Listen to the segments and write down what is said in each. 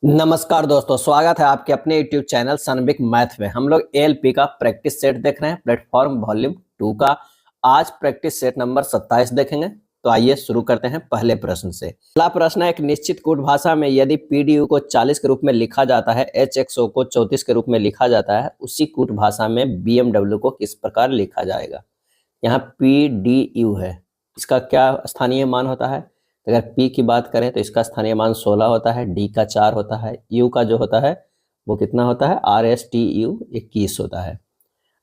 नमस्कार दोस्तों, स्वागत है आपके अपने YouTube चैनल सनबिक मैथ में। हम लोग एएलपी का प्रैक्टिस सेट देख रहे हैं, प्लेटफॉर्म वॉल्यूम 2 का। आज प्रैक्टिस सेट नंबर 27 देखेंगे। तो आइए शुरू करते हैं पहले प्रश्न से। पहला प्रश्न है, एक निश्चित कूट भाषा में यदि पीडीयू को 40 के रूप में लिखा जाता है, एचएक्सओ को 34 के रूप में लिखा जाता है, उसी कूट भाषा में बीएमडब्ल्यू को किस प्रकार लिखा जाएगा। यहाँ पीडीयू है, इसका क्या स्थानीय मान होता है। अगर P की बात करें तो इसका स्थानीय मान 16 होता है, D का 4 होता है, U का जो होता है वो कितना होता है, RSTU 21 होता है।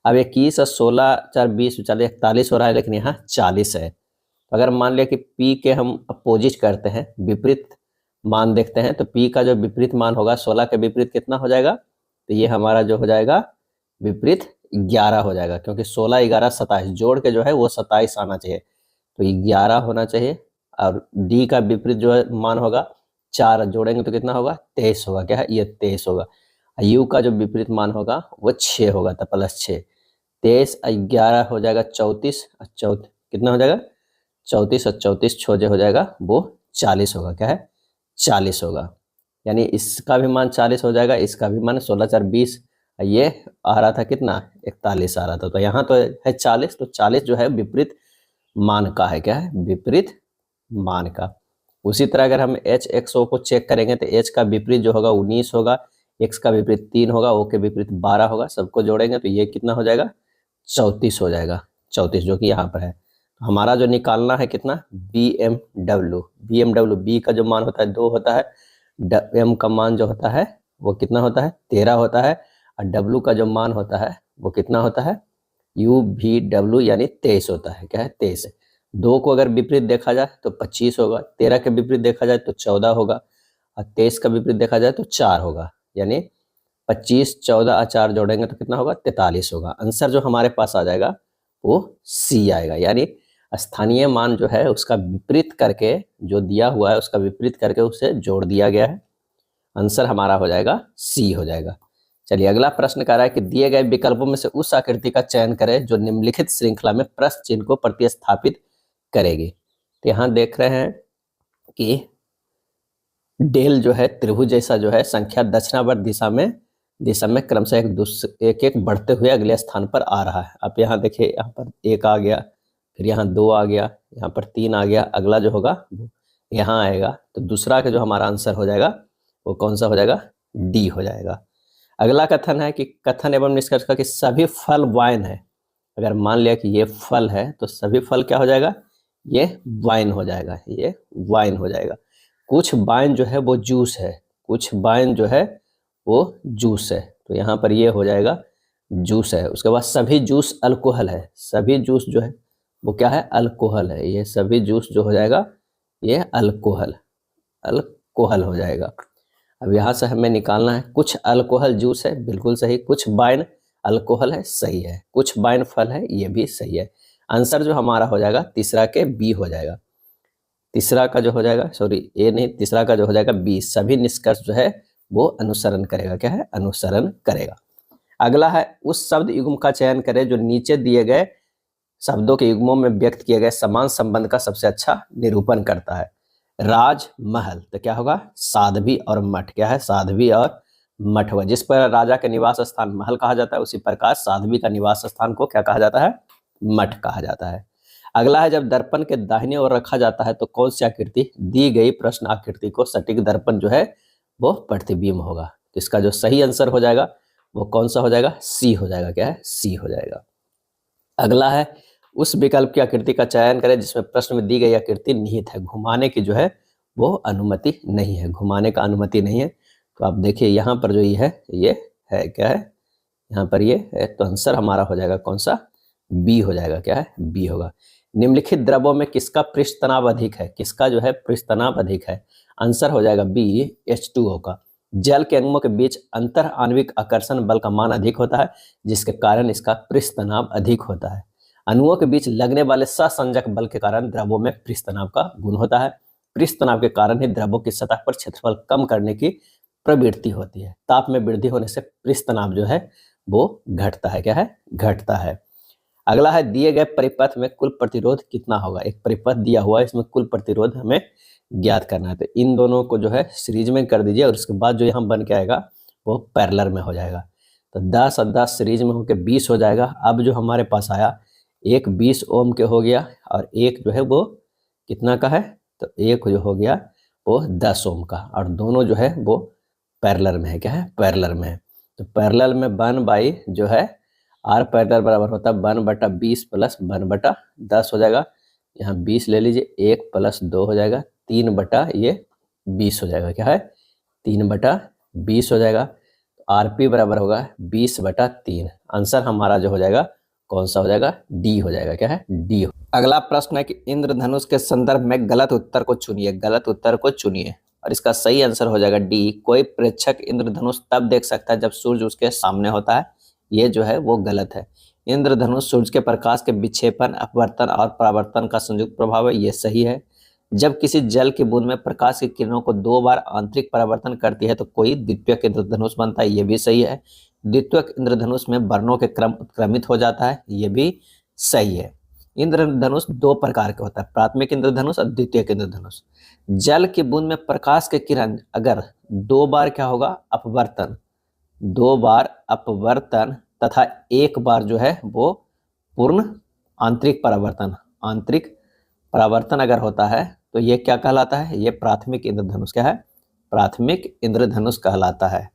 अब 21 और 16 4 20 40 41 हो रहा है, लेकिन यहाँ 40 है। तो अगर मान लिया कि P के हम अपोजिट करते हैं, विपरीत मान देखते हैं, तो P का जो विपरीत मान होगा 16 के विपरीत कितना हो जाएगा, तो ये हमारा जो हो जाएगा विपरीत 11 हो जाएगा, क्योंकि 16 11 27 जोड़ के जो है वो 27 आना चाहिए, तो 11 होना चाहिए। और डी का विपरीत जो है मान होगा 4 जोड़ेंगे तो कितना होगा, 23 होगा। क्या है, ये 23 होगा। यू का जो विपरीत मान होगा वो 6 होगा, तो +6, 23 11 हो जाएगा 34, कितना हो जाएगा 34 और 34 छोजे हो जाएगा वो 40 होगा। क्या है, 40 होगा। यानी इसका भी मान 40 हो जाएगा, इसका भी मान 16 4 20, ये आ रहा था कितना 41 आ रहा था, तो यहाँ तो है 40, तो 40 जो है विपरीत मान का है। क्या है, विपरीत मान का। उसी तरह अगर हम एच एक्स ओ को चेक करेंगे तो एच का विपरीत जो होगा 19 होगा, एक्स का विपरीत 3 होगा, ओ के विपरीत 12 होगा। सबको जोड़ेंगे तो ये कितना हो जाएगा, 34 हो जाएगा, 34 जो कि यहाँ पर है। तो हमारा जो निकालना है कितना, बीएमडब्ल्यू बी का जो मान होता है 2 होता है, एम का मान जो होता है वो कितना होता है 13 होता है, और डब्ल्यू का जो मान होता है वो कितना होता है, यू भी डब्ल्यू यानी 23 होता है। क्या है, 23 है। 2 को अगर विपरीत देखा जाए तो 25 होगा, 13 के विपरीत देखा जाए तो 14 होगा, और 23 का विपरीत देखा जाए तो 4 होगा। यानी 25 14 और 4 जोड़ेंगे तो कितना होगा, 43 होगा। आंसर जो हमारे पास आ जाएगा वो सी आएगा। यानी स्थानीय मान जो है उसका विपरीत करके, जो दिया हुआ है उसका विपरीत करके उसे जोड़ दिया गया है। आंसर हमारा हो जाएगा सी हो जाएगा। चलिए अगला प्रश्न कह रहा है कि दिए गए विकल्पों में से उस आकृति का चयन करें जो निम्नलिखित श्रृंखला में प्रश्न चिन्ह को प्रतिस्थापित करेगी। तो यहाँ देख रहे हैं कि डेल जो है त्रिभुज जैसा जो है संख्या दक्षिणावर्त दिशा में क्रमशः एक एक बढ़ते हुए अगले स्थान पर आ रहा है। आप यहाँ देखिए, यहाँ पर 1 आ गया, फिर यहाँ 2 आ गया, यहाँ पर 3 आ गया, अगला जो होगा यहाँ आएगा। तो दूसरा का जो हमारा आंसर हो जाएगा वो कौन सा हो जाएगा, डी हो जाएगा। अगला कथन है कि कथन एवं निष्कर्ष का कि सभी फल वाइन है। अगर मान लिया कि ये फल है तो सभी फल क्या हो जाएगा, ये वाइन हो जाएगा, ये वाइन हो जाएगा। कुछ वाइन जो है वो जूस है, कुछ वाइन जो है वो जूस है, तो यहाँ पर ये हो जाएगा जूस है। उसके बाद सभी जूस अल्कोहल है, सभी जूस जो है वो क्या है, अल्कोहल है। ये सभी जूस जो हो जाएगा ये अल्कोहल अल्कोहल हो जाएगा। अब यहाँ से हमें निकालना है, कुछ अल्कोहल जूस है, बिल्कुल सही। कुछ वाइन अल्कोहल है, सही है। कुछ वाइन फल है, ये भी सही है। आंसर जो हमारा हो जाएगा तीसरा के बी हो जाएगा। तीसरा का जो हो जाएगा, सॉरी ए नहीं, तीसरा का जो हो जाएगा बी, सभी निष्कर्ष जो है वो अनुसरण करेगा। क्या है, अनुसरण करेगा। अगला है उस शब्द युग्म का चयन करें जो नीचे दिए गए शब्दों के युग्मों में व्यक्त किए गए समान संबंध का सबसे अच्छा निरूपण करता है। राज महल, तो क्या होगा, साध्वी और मठ। क्या है, साध्वी और मठ होगा। जिस पर राजा का निवास स्थान महल कहा जाता है, उसी प्रकार साध्वी का निवास स्थान को क्या कहा जाता है, मठ कहा जाता है। अगला है जब दर्पण के दाहिने ओर रखा जाता है तो कौन सी आकृति दी गई प्रश्न आकृति को सटीक दर्पण जो है वो प्रतिबिंब होगा। तो इसका जो सही आंसर हो जाएगा वो कौन सा हो जाएगा, सी हो जाएगा। क्या है, सी हो जाएगा। अगला है उस विकल्प की आकृति का चयन करें जिसमें प्रश्न में दी गई आकृति निहित है, घुमाने की जो है वो अनुमति नहीं है, घुमाने का अनुमति नहीं है। तो आप देखिए यहाँ पर जो ये है क्या है, यहाँ पर ये है, तो आंसर हमारा हो जाएगा कौन सा, बी हो जाएगा। क्या है, बी होगा। निम्नलिखित द्रव्यों में किसका पृष्ठ तनाव अधिक है, किसका जो है पृष्ठ तनाव अधिक है, आंसर हो जाएगा बी, H2O का। जल के अणुओं के बीच अंतर आणविक आकर्षण बल का मान अधिक होता है जिसके कारण इसका पृष्ठ तनाव अधिक होता है। अणुओं के बीच लगने वाले सहसंजक बल के कारण द्रव्यों में पृष्ठ तनाव का गुण होता है। पृष्ठ तनाव के कारण ही द्रव्यों की सतह पर क्षेत्रफल कम करने की प्रवृत्ति होती है। ताप में वृद्धि होने से पृष्ठ तनाव जो है वो घटता है। क्या है, घटता है। अगला है दिए गए परिपथ में कुल प्रतिरोध कितना होगा। एक परिपथ दिया हुआ है, इसमें कुल प्रतिरोध हमें ज्ञात करना है। तो इन दोनों को जो है सीरीज में कर दीजिए और उसके बाद जो यहाँ बन के आएगा वो पैरेलल में हो जाएगा। तो 10 और 10 सीरीज में होकर 20 हो जाएगा। अब जो हमारे पास आया एक 20 ओम के हो गया और एक जो है वो कितना का है, तो एक जो हो गया वो 10 ओम का, और दोनों जो है वो पैरेलल में है। क्या है, पैरेलल में है। तो पैरेलल में 1 जो है आर पैरेलल बराबर होता है 1/20 प्लस 1/10 हो जाएगा। यहाँ 20 ले लीजिए, 1 + 2 हो जाएगा, 3/20 हो जाएगा। क्या है, 3/20 हो जाएगा। आरपी बराबर होगा 20/3। आंसर हमारा जो हो जाएगा कौन सा हो जाएगा, डी हो जाएगा। क्या है, डी। अगला प्रश्न है कि इंद्रधनुष के संदर्भ में गलत उत्तर को चुनिए। गलत उत्तर को चुनिए और इसका सही आंसर हो जाएगा डी। कोई प्रेक्षक इंद्रधनुष तब देख सकता है जब सूर्य उसके सामने होता है। ये जो है वो गलत है। इंद्रधनुष सूर्य के प्रकाश के विक्षेपण, अपवर्तन और परावर्तन का संयुक्त प्रभाव है। ये सही है। जब किसी जल की बूंद में प्रकाश की किरणों को 2 बार आंतरिक परावर्तन करती है तो कोई द्वितीयक इंद्रधनुष बनता है। ये भी सही है। द्वितीयक इंद्रधनुष में वर्णों के क्रम उत्क्रमित हो जाता है। ये भी सही है। इंद्रधनुष 2 प्रकार के होता है, प्राथमिक इंद्रधनुष और द्वितीयक इंद्रधनुष। जल की बूंद में प्रकाश के किरण अगर 2 बार क्या होगा, अपवर्तन, 2 बार अपवर्तन तथा 1 बार जो है वो पूर्ण आंतरिक परावर्तन, आंतरिक परावर्तन अगर होता है तो ये क्या कहलाता है, ये प्राथमिक इंद्रधनुष। क्या है, प्राथमिक इंद्रधनुष कहलाता है।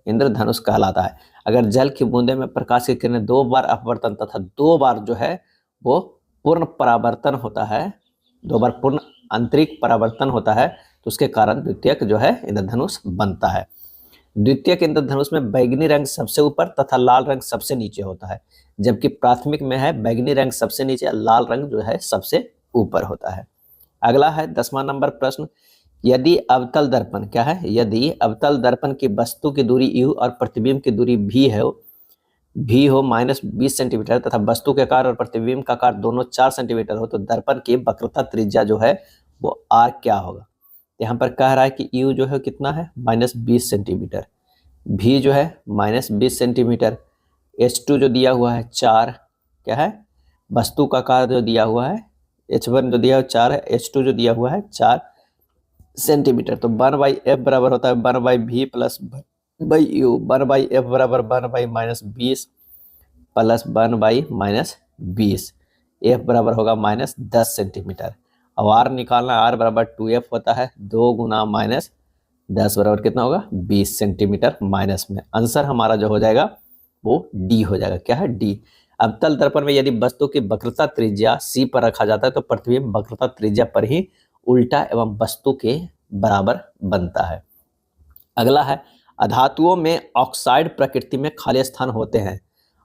इंद्रधनुष कहलाता है। अगर जल की बूंदे में प्रकाश की किरणें 2 बार अपवर्तन तथा 2 बार जो है वो पूर्ण परावर्तन होता है, 2 बार पूर्ण आंतरिक परावर्तन होता है, तो उसके कारण द्वितीयक जो है इंद्रधनुष बनता है। द्वितीयक इंद्रधनुष में बैंगनी रंग सबसे ऊपर तथा लाल रंग सबसे नीचे होता है, जबकि प्राथमिक में है बैंगनी रंग सबसे नीचे, लाल रंग जो है सबसे ऊपर होता है। अगला है 10वां नंबर प्रश्न। यदि अवतल दर्पण क्या है, यदि अवतल दर्पण की वस्तु की दूरी u और प्रतिबिंब की दूरी v है, भी हो -20 सेंटीमीटर तथा वस्तु के आकार और प्रतिबिंब का आकार दोनों 4 सेंटीमीटर हो तो दर्पण की वक्रता त्रिज्या जो है वो r क्या होगा। यहाँ पर कह रहा है कि u जो है कितना है, -20 सेंटीमीटर, v जो है -20 सेंटीमीटर, h2 जो दिया हुआ है 4, क्या है, वस्तु का आकार जो दिया हुआ है h1 जो दिया हुआ 4 है, h2 जो दिया हुआ है 4 सेंटीमीटर। तो 1/f बराबर होता है 1/v प्लस u। 1/f बराबर 1/-20 प्लस 1/-20। f बराबर होगा -10 सेंटीमीटर। अब r निकालना, r बराबर 2f होता है, 2 गुना -10 बराबर कितना होगा, 20 सेंटीमीटर माइनस में। आंसर हमारा जो हो जाएगा वो डी हो जाएगा। क्या है, डी। अवतल दर्पण में यदि वस्तु की वक्रता त्रिज्या c पर रखा जाता है तो प्रतिबिंब वक्रता त्रिज्या पर ही उल्टा एवं वस्तु के बराबर बनता है। अगला है अधातुओं में ऑक्साइड प्रकृति में खाली स्थान होते हैं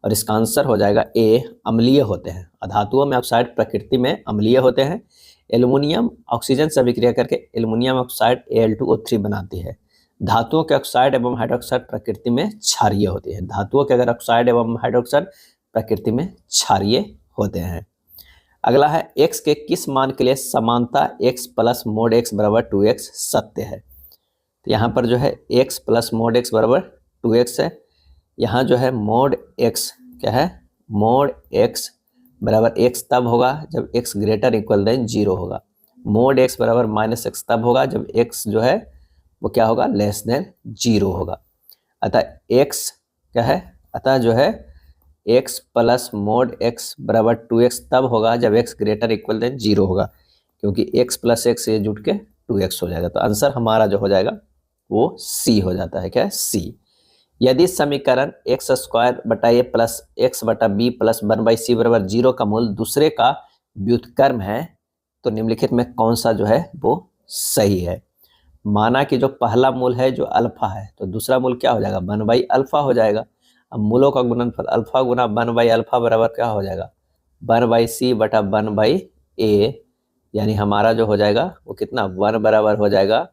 और इसका आंसर हो जाएगा ए, अम्लीय होते हैं। अधातुओं में ऑक्साइड प्रकृति में अम्लीय होते हैं। एल्युमिनियम ऑक्सीजन से अभिक्रिया करके एल्युमिनियम ऑक्साइड Al2O3 बनाती है। धातुओं के ऑक्साइड एवं हाइड्रोक्साइड प्रकृति में क्षारीय होती है। धातुओं के अगर ऑक्साइड एवं हाइड्रोक्साइड प्रकृति में क्षारीय होते हैं। अगला है x के किस मान के लिए समानता x प्लस मोड x बराबर 2x सत्य है। तो यहाँ पर जो है x प्लस मोड x बराबर 2x है। यहाँ जो है मोड x क्या है, मोड x बराबर x तब होगा जब x ग्रेटर इक्वल देन 0 होगा। मोड x बराबर -x तब होगा जब x जो है वो क्या होगा, लेस देन 0 होगा। अतः x क्या है, अतः जो है x प्लस मोड x बराबर 2x तब होगा जब x ग्रेटर इक्वल देन 0 होगा, क्योंकि x प्लस x ये जुट के 2x हो जाएगा। तो आंसर हमारा जो हो जाएगा वो C हो जाता है। क्या है, C। यदि समीकरण x² बटा a प्लस x बटा b प्लस 1/c बराबर 0 का मूल दूसरे का व्युत्क्रम है तो निम्नलिखित में कौन सा जो है वो सही है। माना कि जो पहला मूल है जो अल्फा है तो दूसरा मूल क्या हो जाएगा, 1/अल्फा हो जाएगा। अब मूलों का गुणनफल अल्फा गुना 1/अल्फा बराबर क्या हो जाएगा, 1/c बटा 1/a, यानी हमारा जो हो जाएगा वो कितना, 1 बराबर हो जाएगा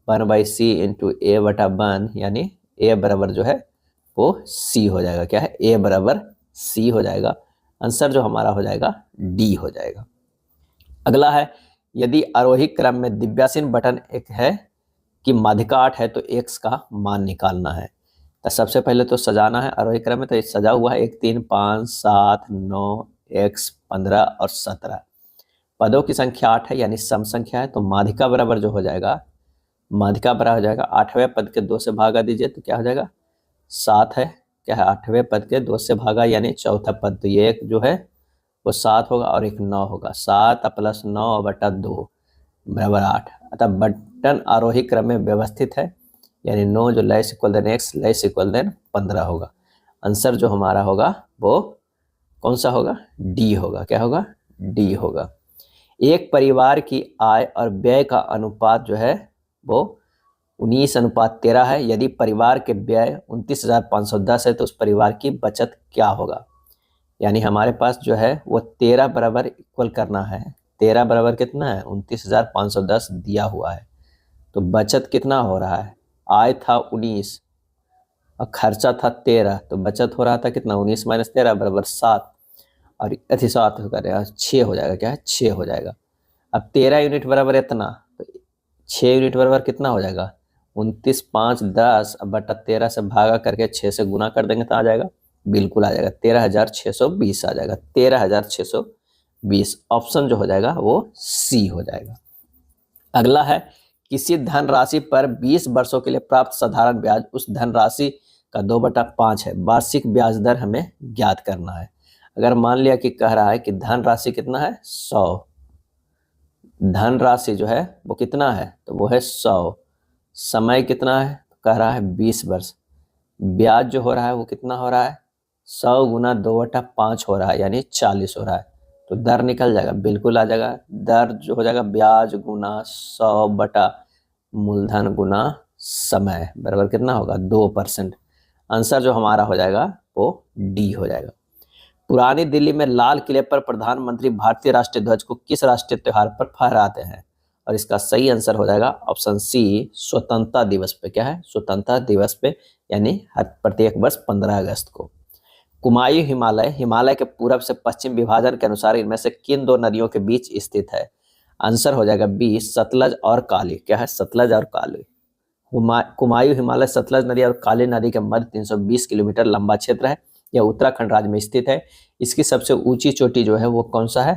1/c इंटू a बटा 1, यानी a बराबर जो है वो c हो जाएगा। क्या है, a बराबर c हो जाएगा। आंसर जो हमारा हो जाएगा डी हो जाएगा। अगला है यदि आरोही क्रम में दिव्यासीन बटन एक है कि माध्यिका 8 है तो x का मान निकालना है। तो सबसे पहले तो सजाना है आरोही क्रम में, तो ये सजा हुआ है 1 3 5 7 9 x 15 और 17। पदों की संख्या 8 है यानी सम संख्या है, तो माध्यिका बराबर जो हो जाएगा, माध्यिका बराबर हो जाएगा 8वें पद के 2 से भागा दीजिए तो क्या हो जाएगा 7 है, क्या है 8वें पद के 2 से भागा यानी चौथा पद, तो ये एक जो है वो 7 होगा और एक 9 होगा। 7 + 9 बटा 2 बराबर 8। अतः बटन आरोही क्रम में व्यवस्थित है, यानी 9 जो less equal than x less equal than 15 होगा। आंसर जो हमारा होगा वो कौन सा होगा, डी होगा। क्या होगा, डी होगा। एक परिवार की आय और व्यय का अनुपात जो है वो 19:13 है। यदि परिवार के व्यय 29,510 है तो उस परिवार की बचत क्या होगा। यानी हमारे पास जो है वो 13 बराबर इक्वल करना है। 13 बराबर कितना है, 29,510 दिया हुआ है, तो बचत कितना हो रहा है, आय था 19 और खर्चा था 13, तो बचत हो रहा था कितना, 19 - 13 बराबर 7 और 7 करें 6 हो जाएगा। क्या है, 6 हो जाएगा। अब 13 यूनिट बराबर इतना, तो 6 यूनिट बराबर कितना हो जाएगा, 29,510 बटा 13 से भागा करके 6 से गुना कर देंगे तो आ जाएगा, बिल्कुल आ जाएगा 13,620 आ जाएगा। 13,620 ऑप्शन जो हो जाएगा वो सी हो जाएगा। अगला है, किसी धनराशि पर 20 वर्षों के लिए प्राप्त साधारण ब्याज उस धनराशि का 2/5 है। वार्षिक ब्याज दर हमें ज्ञात करना है। अगर मान लिया कि कह रहा है कि धनराशि कितना है 100, धनराशि जो है वो कितना है, तो वो है 100, समय कितना है, कह रहा है 20 वर्ष, ब्याज जो हो रहा है वो कितना हो रहा है 100 गुना 2/5 हो रहा है यानी 40 हो रहा है, तो दर निकल जाएगा, बिल्कुल आ जाएगा। दर जो हो जाएगा ब्याज गुना 100 बटा मूलधन गुना समय बराबर कितना होगा 2%। आंसर जो हमारा हो जाएगा वो डी हो जाएगा। पुरानी दिल्ली में लाल किले पर प्रधानमंत्री भारतीय राष्ट्रीय ध्वज को किस राष्ट्रीय त्योहार पर फहराते हैं, और इसका सही आंसर हो जाएगा ऑप्शन सी, स्वतंत्रता दिवस पे। क्या है, स्वतंत्रता दिवस पे, यानी हर प्रत्येक वर्ष 15 अगस्त को। कुमायूं हिमालय हिमालय के पूरब से पश्चिम विभाजन के अनुसार इनमें से किन दो नदियों के बीच स्थित है। आंसर हो जाएगा बी, सतलज और काली। क्या है, सतलज और काली। कुमायूं हिमालय सतलज नदी और काली नदी के मध्य 320 किलोमीटर लंबा क्षेत्र है। यह उत्तराखंड राज्य में स्थित है। इसकी सबसे ऊंची चोटी जो है वो कौन सा है,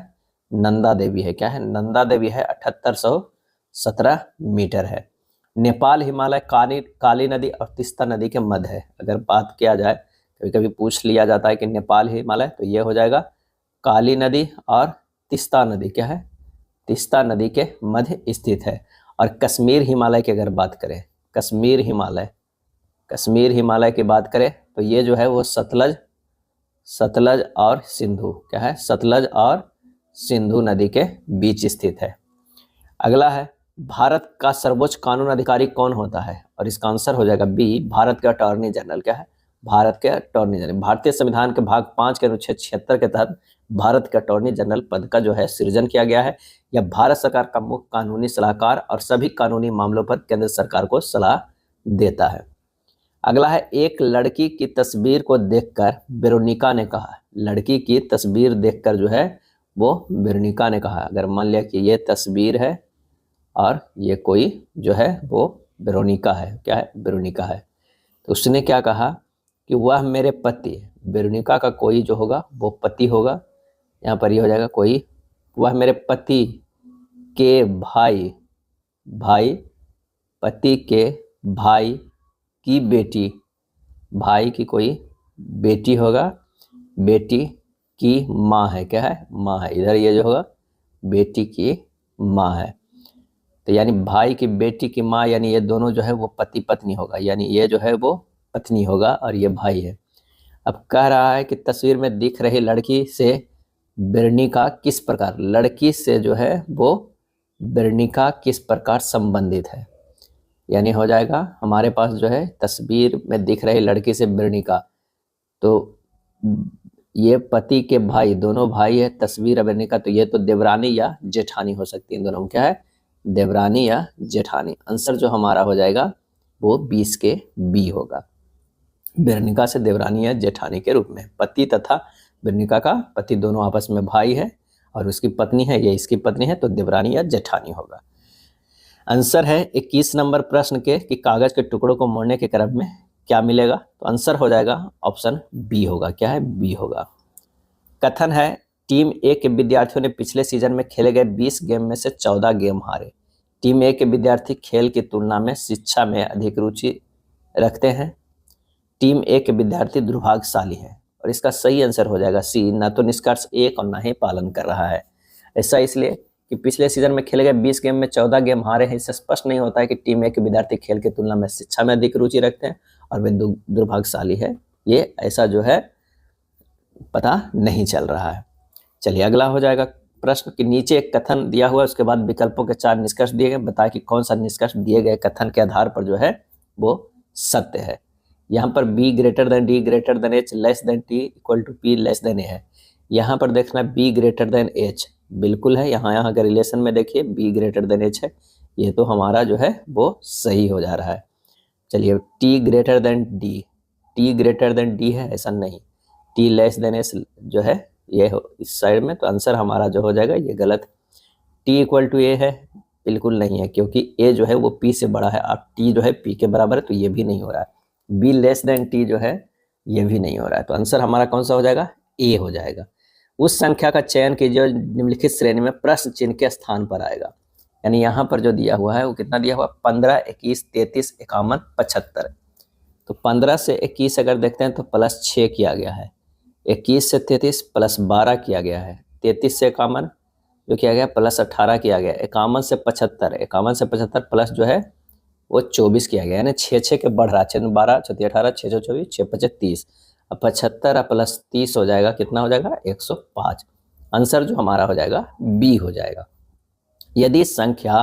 नंदा देवी है। क्या है, नंदा देवी है, 7817 मीटर है। नेपाल हिमालय काली नदी और तीस्ता नदी के मध्य है। अगर बात किया जाए, कभी कभी पूछ लिया जाता है कि नेपाल हिमालय, तो ये हो जाएगा काली नदी और तीस्ता नदी। क्या है, तीस्ता नदी के मध्य स्थित है। और कश्मीर हिमालय की अगर बात करें, कश्मीर हिमालय की बात करें तो ये जो है वो सतलज और सिंधु, क्या है, सतलज और सिंधु नदी के बीच स्थित है। अगला है, भारत का सर्वोच्च कानून अधिकारी कौन होता है, और इसका आंसर हो जाएगा बी, भारत के अटॉर्नी जनरल। क्या है, भारत के अटॉर्नी जनरल। भारतीय संविधान के भाग 5 के अनुच्छेद 76 के तहत भारत के अटॉर्नी जनरल पद का जो है सृजन किया गया है। यह भारत सरकार का मुख्य कानूनी सलाहकार और सभी कानूनी मामलों पर केंद्र सरकार को सलाह देता है। अगला है, एक लड़की की तस्वीर को देखकर वेरोनिका ने कहा, लड़की की तस्वीर देखकर जो है वो वेरोनिका ने कहा। अगर मान लिया कि ये तस्वीर है और ये कोई जो है वो वेरोनिका है। क्या है, वेरोनिका है, तो उसने क्या कहा कि वह मेरे पति, वेरोनिका का कोई जो होगा वो पति होगा, यहाँ पर ये हो जाएगा कोई, वह मेरे पति के भाई पति के भाई की बेटी, भाई की कोई बेटी होगा, बेटी की माँ है। क्या है, माँ है। इधर ये जो होगा बेटी की माँ है, तो यानी भाई की बेटी की माँ, यानी ये दोनों जो है वो पति पत्नी होगा, यानी ये जो है वो पत्नी होगा और ये भाई है। अब कह रहा है कि तस्वीर में दिख रही लड़की से वेरोनिका किस प्रकार, लड़की से जो है वो वेरोनिका किस प्रकार संबंधित है, यानी हो जाएगा हमारे पास जो है तस्वीर में दिख रही लड़की से वेरोनिका, तो ये पति के भाई, दोनों भाई है, तस्वीर वेरोनिका, तो ये तो देवरानी या जेठानी हो सकती है, दोनों क्या है, देवरानी या जेठानी। आंसर जो हमारा हो जाएगा वो 20 के बी होगा। वेरोनिका से देवरानी या जेठानी के रूप में। पति तथा वेरोनिका का पति दोनों आपस में भाई है और उसकी पत्नी है, ये इसकी पत्नी है, तो देवरानी या जेठानी होगा। आंसर है 21 नंबर प्रश्न के कि कागज के टुकड़ों को मोड़ने के क्रम में क्या मिलेगा, तो आंसर हो जाएगा ऑप्शन बी होगा। क्या है, बी होगा। कथन है टीम ए के विद्यार्थियों ने पिछले सीजन में खेले गए 20 गेम में से 14 गेम हारे। टीम ए के विद्यार्थी खेल की तुलना में शिक्षा में अधिक रुचि रखते हैं। टीम ए के विद्यार्थी दुर्भाग्यशाली हैं। और इसका सही आंसर हो जाएगा सी, ना तो निष्कर्ष एक और ना ही पालन कर रहा है। ऐसा इसलिए कि पिछले सीजन में खेले गए 20 गेम में 14 गेम हारे हैं। इससे स्पष्ट नहीं होता है कि टीम ए के विद्यार्थी खेल की तुलना में शिक्षा में अधिक रुचि रखते हैं और वे दुर्भाग्यशाली है। ये ऐसा जो है पता नहीं चल रहा है। चलिए अगला हो जाएगा प्रश्न कि नीचे एक कथन दिया हुआ है, उसके बाद विकल्पों के 4 निष्कर्ष दिए गए, बताएं कि कौन सा निष्कर्ष दिए गए कथन के आधार पर जो है वो सत्य है। यहाँ पर b greater than d greater than h less than t equal to p less than a है। यहाँ पर देखना b ग्रेटर देन h बिल्कुल है। यहाँ के रिलेशन में देखिए b ग्रेटर देन h है, ये तो हमारा जो है वो सही हो जा रहा है। चलिए t ग्रेटर देन d है, ऐसा नहीं। t लेस देन h जो है ये इस साइड में, तो आंसर हमारा जो हो जाएगा ये गलत। t इक्वल टू a है, बिल्कुल नहीं है, क्योंकि a जो है वो p से बड़ा है। अब t जो है p के बराबर है, तो ये भी नहीं हो रहा है। b लेस देन t जो है ये भी नहीं हो रहा है, तो आंसर हमारा कौन सा हो जाएगा, a हो जाएगा। उस संख्या का चयन कीजिए जो निम्नलिखित श्रेणी में प्रश्न चिन्ह के स्थान पर आएगा। यानी यहाँ पर जो दिया हुआ है वो कितना दिया हुआ, 15, 21, 33, 51, 75। तो 15 से 21 अगर देखते हैं तो +6 किया गया है, 21 से 33 +12 किया गया है, 33 से 51 जो किया गया +18 किया गया, 51 से 75 प्लस जो है वो 24 किया गया, यानी 6 के बढ़ रहा है। 6 12 6 18 6 24 6 5 30, अब 75 प्लस 30 हो जाएगा, कितना हो जाएगा 105। आंसर जो हमारा हो जाएगा बी हो जाएगा। यदि संख्या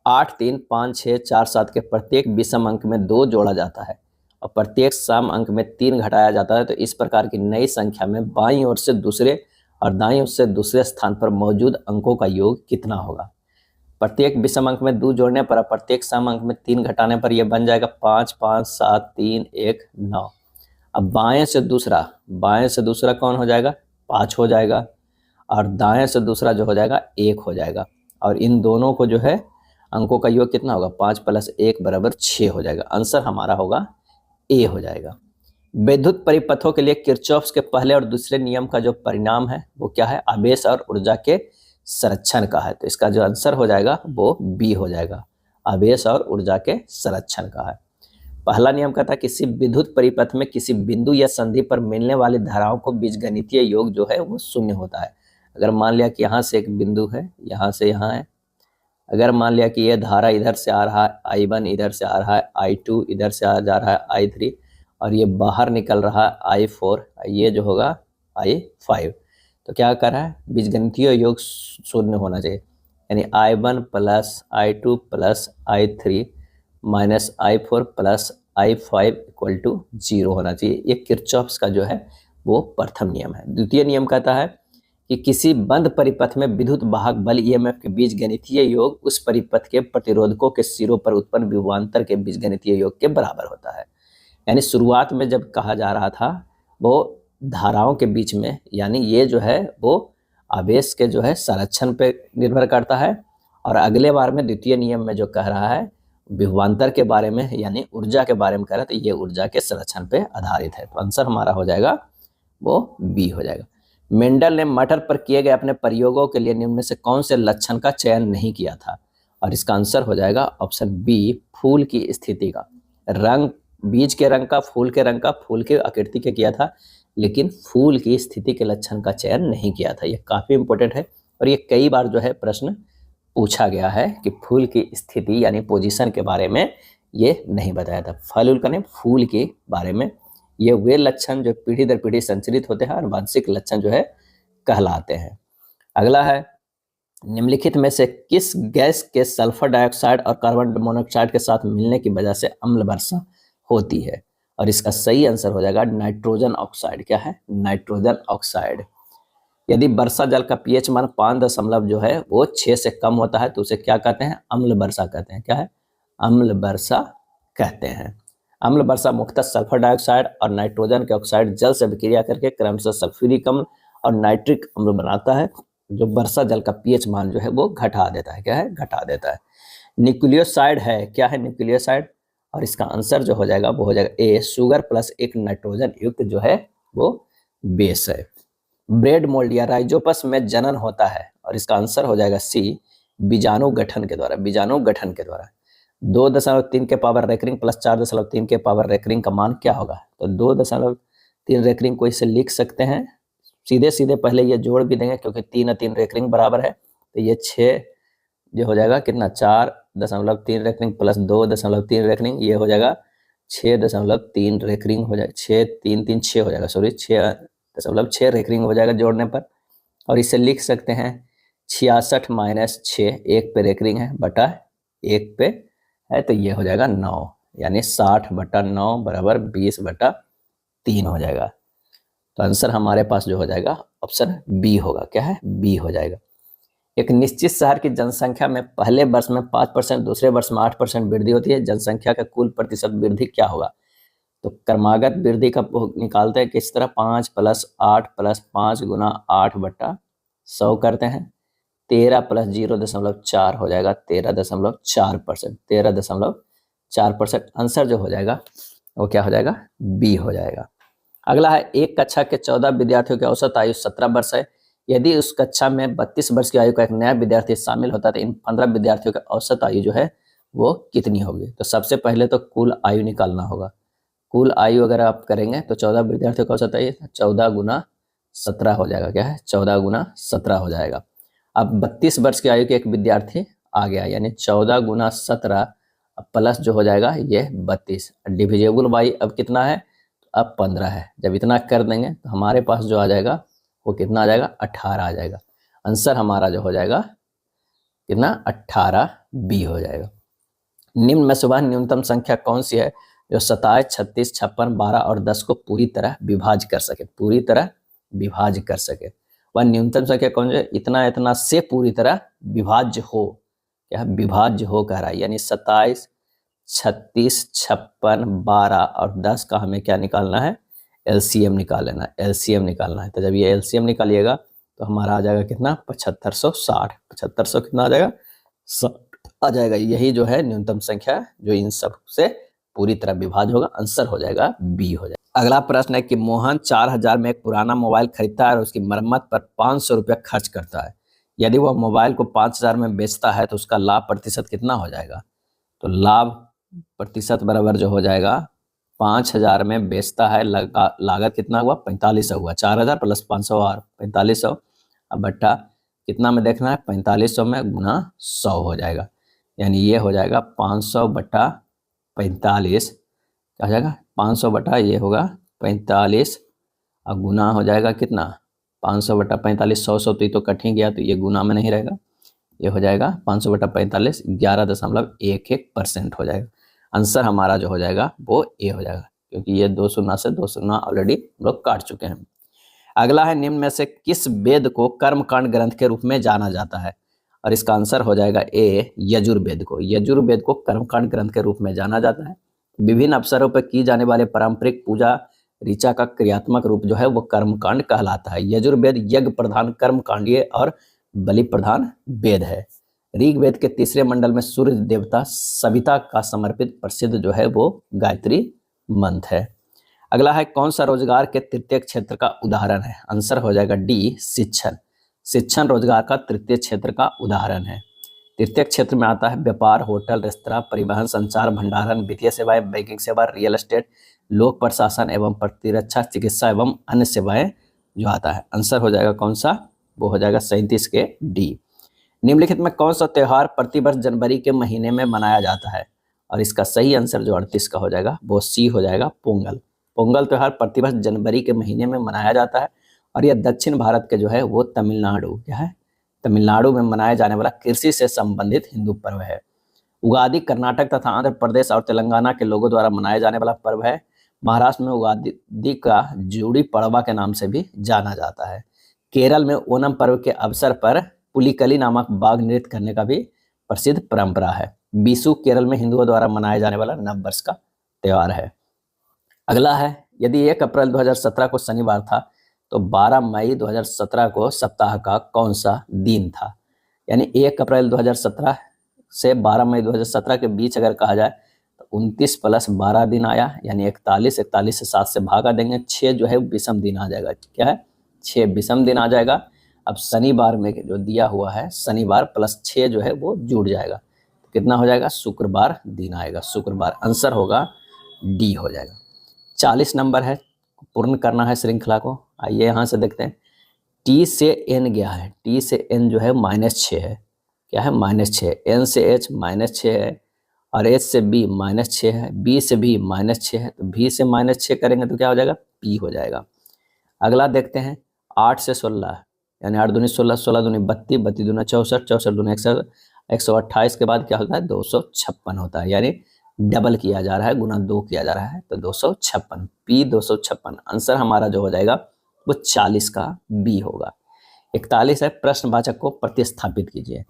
8 3 5 6 4 7 के प्रत्येक विषम अंक में 2 जोड़ा जाता है और प्रत्येक सम अंक में 3 घटाया जाता है, तो इस प्रकार की नई संख्या में बाईं ओर से दूसरे और दाईं ओर से दूसरे स्थान पर मौजूद अंकों का योग कितना होगा। प्रत्येक विषम अंक में 2 जोड़ने पर, प्रत्येक सम अंक में 3 घटाने पर यह बन जाएगा 5 5 7 3 1 9। अब बाएं से दूसरा कौन हो जाएगा, 5 हो जाएगा, और दाएं से दूसरा जो हो जाएगा 1 हो जाएगा, और इन दोनों को जो है अंकों का योग कितना होगा, 5 + 1 = 6 हो जाएगा। आंसर हमारा होगा ए हो जाएगा। विद्युत परिपथों के लिए किरचॉफ के पहले और दूसरे नियम का जो परिणाम है वो क्या है, आवेश और ऊर्जा के संरक्षण का है। तो इसका जो आंसर हो जाएगा वो बी हो जाएगा, आवेश और ऊर्जा के संरक्षण का है। पहला नियम कहता है किसी विद्युत परिपथ में किसी बिंदु या संधि पर मिलने वाली धाराओं को बीजगणितीय योग जो है वो 0 होता है। अगर मान लिया कि यहाँ से एक बिंदु है, यहाँ से यहाँ है, अगर मान लिया कि ये धारा इधर से आ रहा है, I1 इधर से आ रहा है, I2 इधर से आ जा रहा है, I3, और ये बाहर निकल रहा है I4, ये जो होगा I5, तो क्या कर रहा है, बीजगणितीय योग 0 होना चाहिए। यानी I1 + I2 + I3 - I4 + I5 = 0 होना चाहिए। ये किरचॉफ का जो है वो प्रथम नियम है। द्वितीय नियम कहता है कि किसी बंद परिपथ में विद्युत वाहक बल EMF के बीजगणितीय योग उस परिपथ के प्रतिरोधकों के सिरों पर उत्पन्न विभवांतर के बीजगणितीय योग के बराबर होता है। यानी शुरुआत में जब कहा जा रहा था वो धाराओं के बीच में, यानी ये जो है वो आवेश के जो है संरक्षण पे निर्भर करता है, और अगले बार में द्वितीय नियम में जो कह रहा है विभवांतर के बारे में, यानी ऊर्जा के बारे में कह रहा है, तो ये ऊर्जा के संरक्षण पे आधारित है। तो आंसर हमारा हो जाएगा वो बी हो जाएगा। मेंडल ने मटर पर किए गए अपने प्रयोगों के लिए निम्न में से कौन से लक्षण का चयन नहीं किया था, और इसका आंसर हो जाएगा ऑप्शन बी, फूल की स्थिति का। रंग, बीज के रंग का, फूल के रंग का, फूल के आकृति के किया था, लेकिन फूल की स्थिति के लक्षण का चयन नहीं किया था। ये काफ़ी इंपॉर्टेंट है और ये कई बार जो है प्रश्न पूछा गया है कि फूल की स्थिति यानी पोजीशन के बारे में ये नहीं बताया था। फल का नहीं, फूल के बारे में ये वे लक्षण जो पीढ़ी दर पीढ़ी संचरित होते हैं, आनुवंशिक लक्षण जो है कहलाते हैं। अगला है निम्नलिखित में से किस गैस के सल्फर डाइऑक्साइड और कार्बन मोनोऑक्साइड के साथ मिलने की वजह से अम्ल वर्षा होती है, और इसका सही आंसर हो जाएगा नाइट्रोजन ऑक्साइड। क्या है, नाइट्रोजन ऑक्साइड। यदि वर्षा जल का pH मान 5 जो है वो 6 से कम होता है तो उसे क्या कहते हैं, अम्ल वर्षा कहते हैं। क्या है, अम्ल वर्षा कहते हैं। अम्ल वर्षा मुख्यतः सल्फर डाइऑक्साइड और नाइट्रोजन के ऑक्साइड जल से विक्रिया करके क्रमशः सल्फ्यूरिक अम्ल और नाइट्रिक अम्ल बनाता है, जो वर्षा जल का pH मान जो है वो घटा देता है। क्या है, घटा देता है। न्यूक्लियोसाइड है। क्या है न्यूक्लियोसाइड, और इसका आंसर जो हो जाएगा वो हो जाएगा ए, शुगर प्लस एक नाइट्रोजन युक्त जो है वो बेस है। ब्रेड मोल्ड या राइजोपस में जनन होता है, और इसका आंसर हो जाएगा सी, बीजाणु गठन के द्वारा। बीजाणु गठन के द्वारा 2.3 के पावर रेकरिंग प्लस 4.3 के पावर रेकरिंग का मान क्या होगा? तो 2.3 रेकरिंग को इसे लिख सकते हैं सीधे सीधे, पहले ये जोड़ भी देंगे क्योंकि 3 और 3 रेकरिंग बराबर है, तो ये 6 जो हो जाएगा कितना, 4.3 रेकरिंग प्लस 2.3 रेकरिंग, ये हो जाएगा 6.3 रेकरिंग हो जाएगा, 6 3 3 6 हो जाएगा, सॉरी 6.6 रेकरिंग हो जाएगा जोड़ने पर। और इसे लिख सकते हैं 66 माइनस 6, 1 पे रेकरिंग है बटा 1 पे है, तो ये हो जाएगा 9, यानी 60/9 बराबर 20/3 हो जाएगा। तो आंसर हमारे पास जो हो जाएगा ऑप्शन बी होगा। क्या है? बी हो जाएगा। एक निश्चित शहर की जनसंख्या में पहले वर्ष में 5%, दूसरे वर्ष में 8% वृद्धि होती है, जनसंख्या का कुल प्रतिशत वृद्धि क्या होगा? तो क्रमागत वृद्धि का निकालते हैं किस तरह, 5 + 8 + 5 गुना 8/100 करते हैं, 13 + 0.4 हो जाएगा 13.4%, 13.4%। आंसर जो हो जाएगा वो क्या हो जाएगा? बी हो जाएगा। अगला है, एक कक्षा के 14 विद्यार्थियों की औसत आयु 17 वर्ष है। यदि उस कक्षा में 32 वर्ष की आयु का एक नया विद्यार्थी शामिल होता है तो इन 15 विद्यार्थियों की औसत आयु जो है वो कितनी होगी? तो सबसे पहले तो कुल आयु निकालना होगा। कुल आयु अगर आप करेंगे तो 14 विद्यार्थियों का औसत आयु 14 गुना 17 हो जाएगा। क्या है? 14 गुना 17 हो जाएगा। अब 32 वर्ष की आयु के एक विद्यार्थी आ गया, यानी 14 गुना 17 प्लस जो हो जाएगा ये 32, डिविजेबल बाई अब कितना है? अब 15 है। जब इतना कर देंगे तो हमारे पास जो आ जाएगा वो कितना आ जाएगा? 18 आ जाएगा। आंसर हमारा जो हो जाएगा कितना? 18 बी हो जाएगा। निम्न में से वह न्यूनतम संख्या कौन सी है जो 27, 36, 56, 12 और 10 को पूरी तरह विभाज कर सके? पूरी तरह विभाज कर सके। वह न्यूनतम संख्या कौन सी है? इतना इतना से पूरी तरह विभाज्य हो। क्या? विभाज्य हो कह रहा है, यानी 27, 36, 56, 12 और 10 का हमें क्या निकालना है? एलसीएम निकाल लेना है, एलसीएम निकालना है। तो जब ये एलसीएम निकालिएगा तो हमारा आ जाएगा कितना? 7560। 7500 कितना आ जाएगा? 60 आ जाएगा। यही जो है न्यूनतम संख्या जो इन सब से पूरी तरह विभाज्य होगा। आंसर हो जाएगा बी हो जाएगा। अगला प्रश्न है कि मोहन 4000 में एक पुराना मोबाइल खरीदता है और उसकी मरम्मत पर 500 रुपया खर्च करता है। यदि वह मोबाइल को 5000 में बेचता है तो उसका लाभ प्रतिशत कितना हो जाएगा? तो लाभ प्रतिशत बराबर जो हो जाएगा, 5000 में बेचता है, लागत कितना हुआ? 4500 हुआ, 4000 + 500 और 4500, अब बट्टा कितना में देखना है? 4500 में गुना 100 हो जाएगा, यानी ये हो जाएगा 500/45 क्या हो जाएगा? 500 बटा ये होगा 45 और गुना हो जाएगा कितना? 500/45, 100 तो कट ही गया तो ये गुना में नहीं रहेगा, ये हो जाएगा 500/45, 11.11% हो जाएगा। आंसर हमारा जो हो जाएगा वो ए हो जाएगा, क्योंकि ये 2 शून्य से 2 शून्य ऑलरेडी हम लोग काट चुके हैं। अगला है, निम्न में से किस वेद को कर्मकांड ग्रंथ के रूप में जाना जाता है? और इसका आंसर हो जाएगा ए, यजुर्वेद को। यजुर्वेद को कर्मकांड ग्रंथ के रूप में जाना जाता है। विभिन्न अवसरों पर की जाने वाले पारंपरिक पूजा ऋचा का क्रियात्मक रूप जो है वो कर्मकांड कहलाता है। यजुर्वेद यज्ञ प्रधान, कर्मकांडीय और बलि प्रधान वेद है। ऋग्वेद के तीसरे मंडल में सूर्य देवता सविता का समर्पित प्रसिद्ध जो है वो गायत्री मंत्र है। अगला है, कौन सा रोजगार के तृतीय क्षेत्र का उदाहरण है? आंसर हो जाएगा डी, शिक्षण। शिक्षण रोजगार का तृतीय क्षेत्र का उदाहरण है। तृतीय क्षेत्र में आता है व्यापार, होटल, रेस्तरां, परिवहन, संचार, भंडारण, वित्तीय सेवाएं, बैंकिंग सेवा, रियल एस्टेट, लोक प्रशासन एवं प्रतिरक्षा, चिकित्सा एवं अन्य सेवाएं जो आता है। आंसर हो जाएगा कौन सा? वो हो जाएगा 37 के डी। निम्नलिखित में कौन सा त्यौहार प्रतिवर्ष जनवरी के महीने में मनाया जाता है? और इसका सही आंसर जो 38 का हो जाएगा वो सी हो जाएगा, पोंगल। पोंगल त्यौहार प्रतिवर्ष जनवरी के महीने में मनाया जाता है और यह दक्षिण भारत के जो है वो तमिलनाडु, क्या है, तमिलनाडु में मनाया जाने वाला कृषि से संबंधित हिंदू पर्व है। उगादि कर्नाटक तथा आंध्र प्रदेश और तेलंगाना के लोगों द्वारा मनाया जाने वाला पर्व है। महाराष्ट्र में उगादि का जूड़ी पड़वा के नाम से भी जाना जाता है। केरल में ओणम पर्व के अवसर पर पुलिकली नामक बाघ नृत्य करने का भी प्रसिद्ध परंपरा है। बीसू केरल में हिंदुओं द्वारा मनाया जाने वाला नव वर्ष का त्यौहार है। अगला है, यदि 1 अप्रैल 2017 को शनिवार था तो 12 मई 2017 को सप्ताह का कौन सा दिन था? यानी 1 अप्रैल 2017 से 12 मई 2017 के बीच अगर कहा जाए तो 29 + 12 दिन आया, यानी 41। 41 से 7 से भागा देंगे, 6 जो है विषम दिन आ जाएगा। क्या है? 6 विषम दिन आ जाएगा। अब शनिवार में जो दिया हुआ है शनिवार प्लस 6 जो है वो जुड़ जाएगा, कितना हो जाएगा, शुक्रवार दिन आएगा, शुक्रवार। आंसर होगा डी हो जाएगा। 40 नंबर है, पूर्ण करना है श्रृंखला को। आइए यहाँ से देखते हैं। टी से एन गया है, टी से एन जो है -6 है, क्या है -6, एन से एच -6 है, और एच से बी -6 है, बी से भी -6 है, तो भी से -6 करेंगे तो क्या हो जाएगा, पी हो जाएगा। अगला देखते हैं 8 से 16, यानी 8 दूनी 16, 16 दूनी 32, 32 दूना 64, 64 दूना 61, 128 के बाद क्या होता है, 256 होता है, यानी डबल किया जा रहा है, गुना 2 किया जा रहा है, तो 256, पी 256। आंसर हमारा जो हो जाएगा वो 40 का बी होगा। 41 है, प्रश्नवाचक को प्रतिस्थापित कीजिए।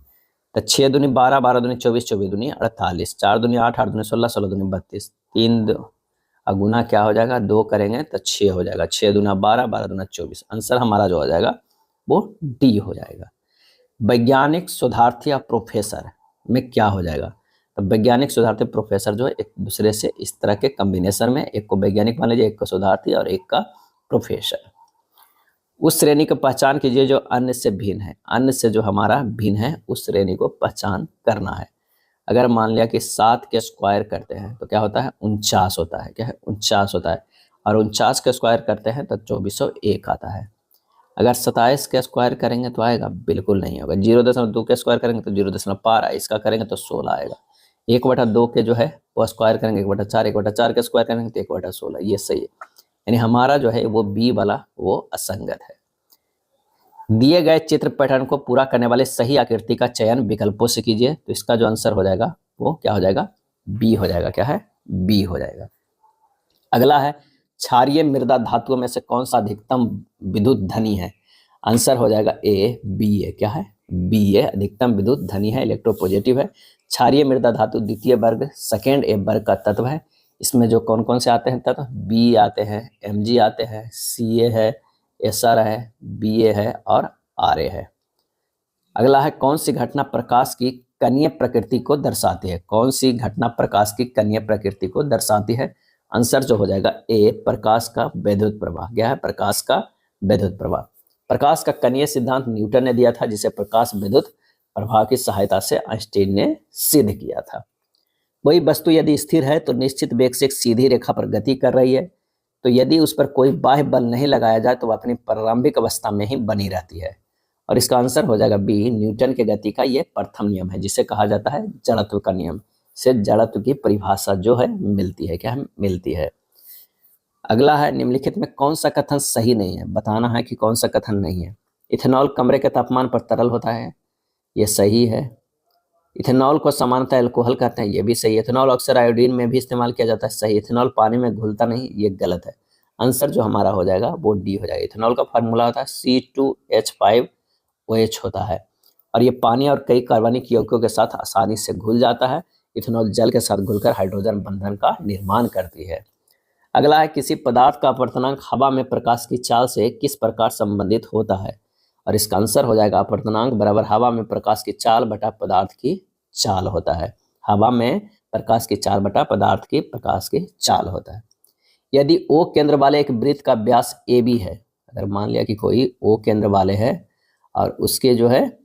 तो 6 दूनी 12, 12 दूनी 24, 24 दूनी 48, 4 दूनी 8, 8 दूनी 16, 16 दूनी 32, 3 गुना क्या हो जाएगा, 2 करेंगे तो 6 हो जाएगा, 6 दूना 12, 12 दूना 24। आंसर हमारा जो हो जाएगा वो डी हो जाएगा। वैज्ञानिक शोधार्थी या प्रोफेसर में क्या हो जाएगा, तो वैज्ञानिक शोधार्थी प्रोफेसर जो एक दूसरे से इस तरह के कॉम्बिनेशन में, एक को वैज्ञानिक मान लीजिए, एक को शोधार्थी और एक का प्रोफेसर। उस श्रेणी को पहचान कीजिए जो अन्य से भिन्न है, अन्य से जो हमारा भिन्न है उस श्रेणी को पहचान करना है। अगर मान लिया कि 7 के स्क्वायर करते हैं तो क्या होता है, 49 होता है, क्या है, 49 होता है, और 49 के स्क्वायर करते हैं तो 2401 आता है। अगर 27 के स्क्वायर करेंगे तो आएगा, बिल्कुल नहीं होगा। 0.2 के स्क्वायर करेंगे तो 0.12, इसका करेंगे तो 16 आएगा। 1/2 के जो है वो स्क्वायर करेंगे 1/4, 1/4 के स्क्वायर करेंगे तो 1/16, ये सही है। यानी हमारा जो है वो बी वाला वो असंगत है। दिए गए चित्र पैटर्न को पूरा करने वाले सही आकृति का चयन विकल्पों से कीजिए, तो इसका जो आंसर हो जाएगा वो क्या हो जाएगा, बी हो जाएगा, क्या है, बी हो जाएगा। अगला है क्षारीय मृदा धातुओं में से कौन सा अधिकतम विद्युत धनी है, आंसर हो जाएगा ए, बी ए, क्या है, बी ए अधिकतम विद्युत धनी है, इलेक्ट्रोपॉजिटिव है। क्षारीय मृदा धातु द्वितीय वर्ग सेकेंड ए वर्ग का तत्व है। इसमें जो कौन कौन से आते हैं तत्व, बी आते हैं, एम जी आते हैं, सी ए है, एस आर है, बी ए है और आर ए है। अगला है कौन सी घटना प्रकाश की कणीय प्रकृति को दर्शाती है, कौन सी घटना प्रकाश की कणीय प्रकृति को दर्शाती है, आंसर जो हो जाएगा ए, प्रकाश का वैद्युत प्रवाह। क्या है, प्रकाश का वैद्युत प्रवाह। प्रकाश का कणीय सिद्धांत न्यूटन ने दिया था, जिसे प्रकाश विद्युत प्रवाह की सहायता से आइंस्टीन ने सिद्ध किया था। वही वस्तु यदि स्थिर है तो निश्चित वेग से एक सीधी रेखा पर गति कर रही है, तो यदि उस पर कोई बाह्य बल नहीं लगाया जाए तो वह अपनी प्रारंभिक अवस्था में ही बनी रहती है। और इसका आंसर हो जाएगा बी, न्यूटन के गति का ये प्रथम नियम है, जिसे कहा जाता है जड़त्व का नियम। से जड़त्व की परिभाषा जो है मिलती है, क्या है, मिलती है। अगला है निम्नलिखित में कौन सा कथन सही नहीं है, बताना है कि कौन सा कथन नहीं है। इथेनॉल कमरे के तापमान पर तरल होता है, ये सही है। इथेनॉल को सामान्यतः अल्कोहल कहते हैं, ये भी सही है। इथेनॉल अक्सर आयोडीन में भी इस्तेमाल किया जाता है, सही। इथेनॉल पानी में घुलता नहीं, ये गलत है। आंसर जो हमारा हो जाएगा वो डी हो जाएगा। इथेनॉल का फार्मूला होता है C2H5OH होता है, और ये पानी और कई कार्बनिक यौगिकों के साथ आसानी से घुल जाता है। इथेनॉल जल के साथ घुलकर हाइड्रोजन बंधन का निर्माण करती है। अगला है किसी पदार्थ का अपवर्तनांक हवा में प्रकाश की चाल से किस प्रकार संबंधित होता है, और इसका आंसर हो जाएगा अपवर्तनांक बराबर हवा में प्रकाश की चाल बटा पदार्थ की चाल होता है। हवा में प्रकाश की चाल बटा पदार्थ की प्रकाश की चाल होता है। यदि O केंद्र वाले एक वृत्त का व्यास AB है, अगर मान लिया कि कोई O केंद्र वाले है और उसके जो है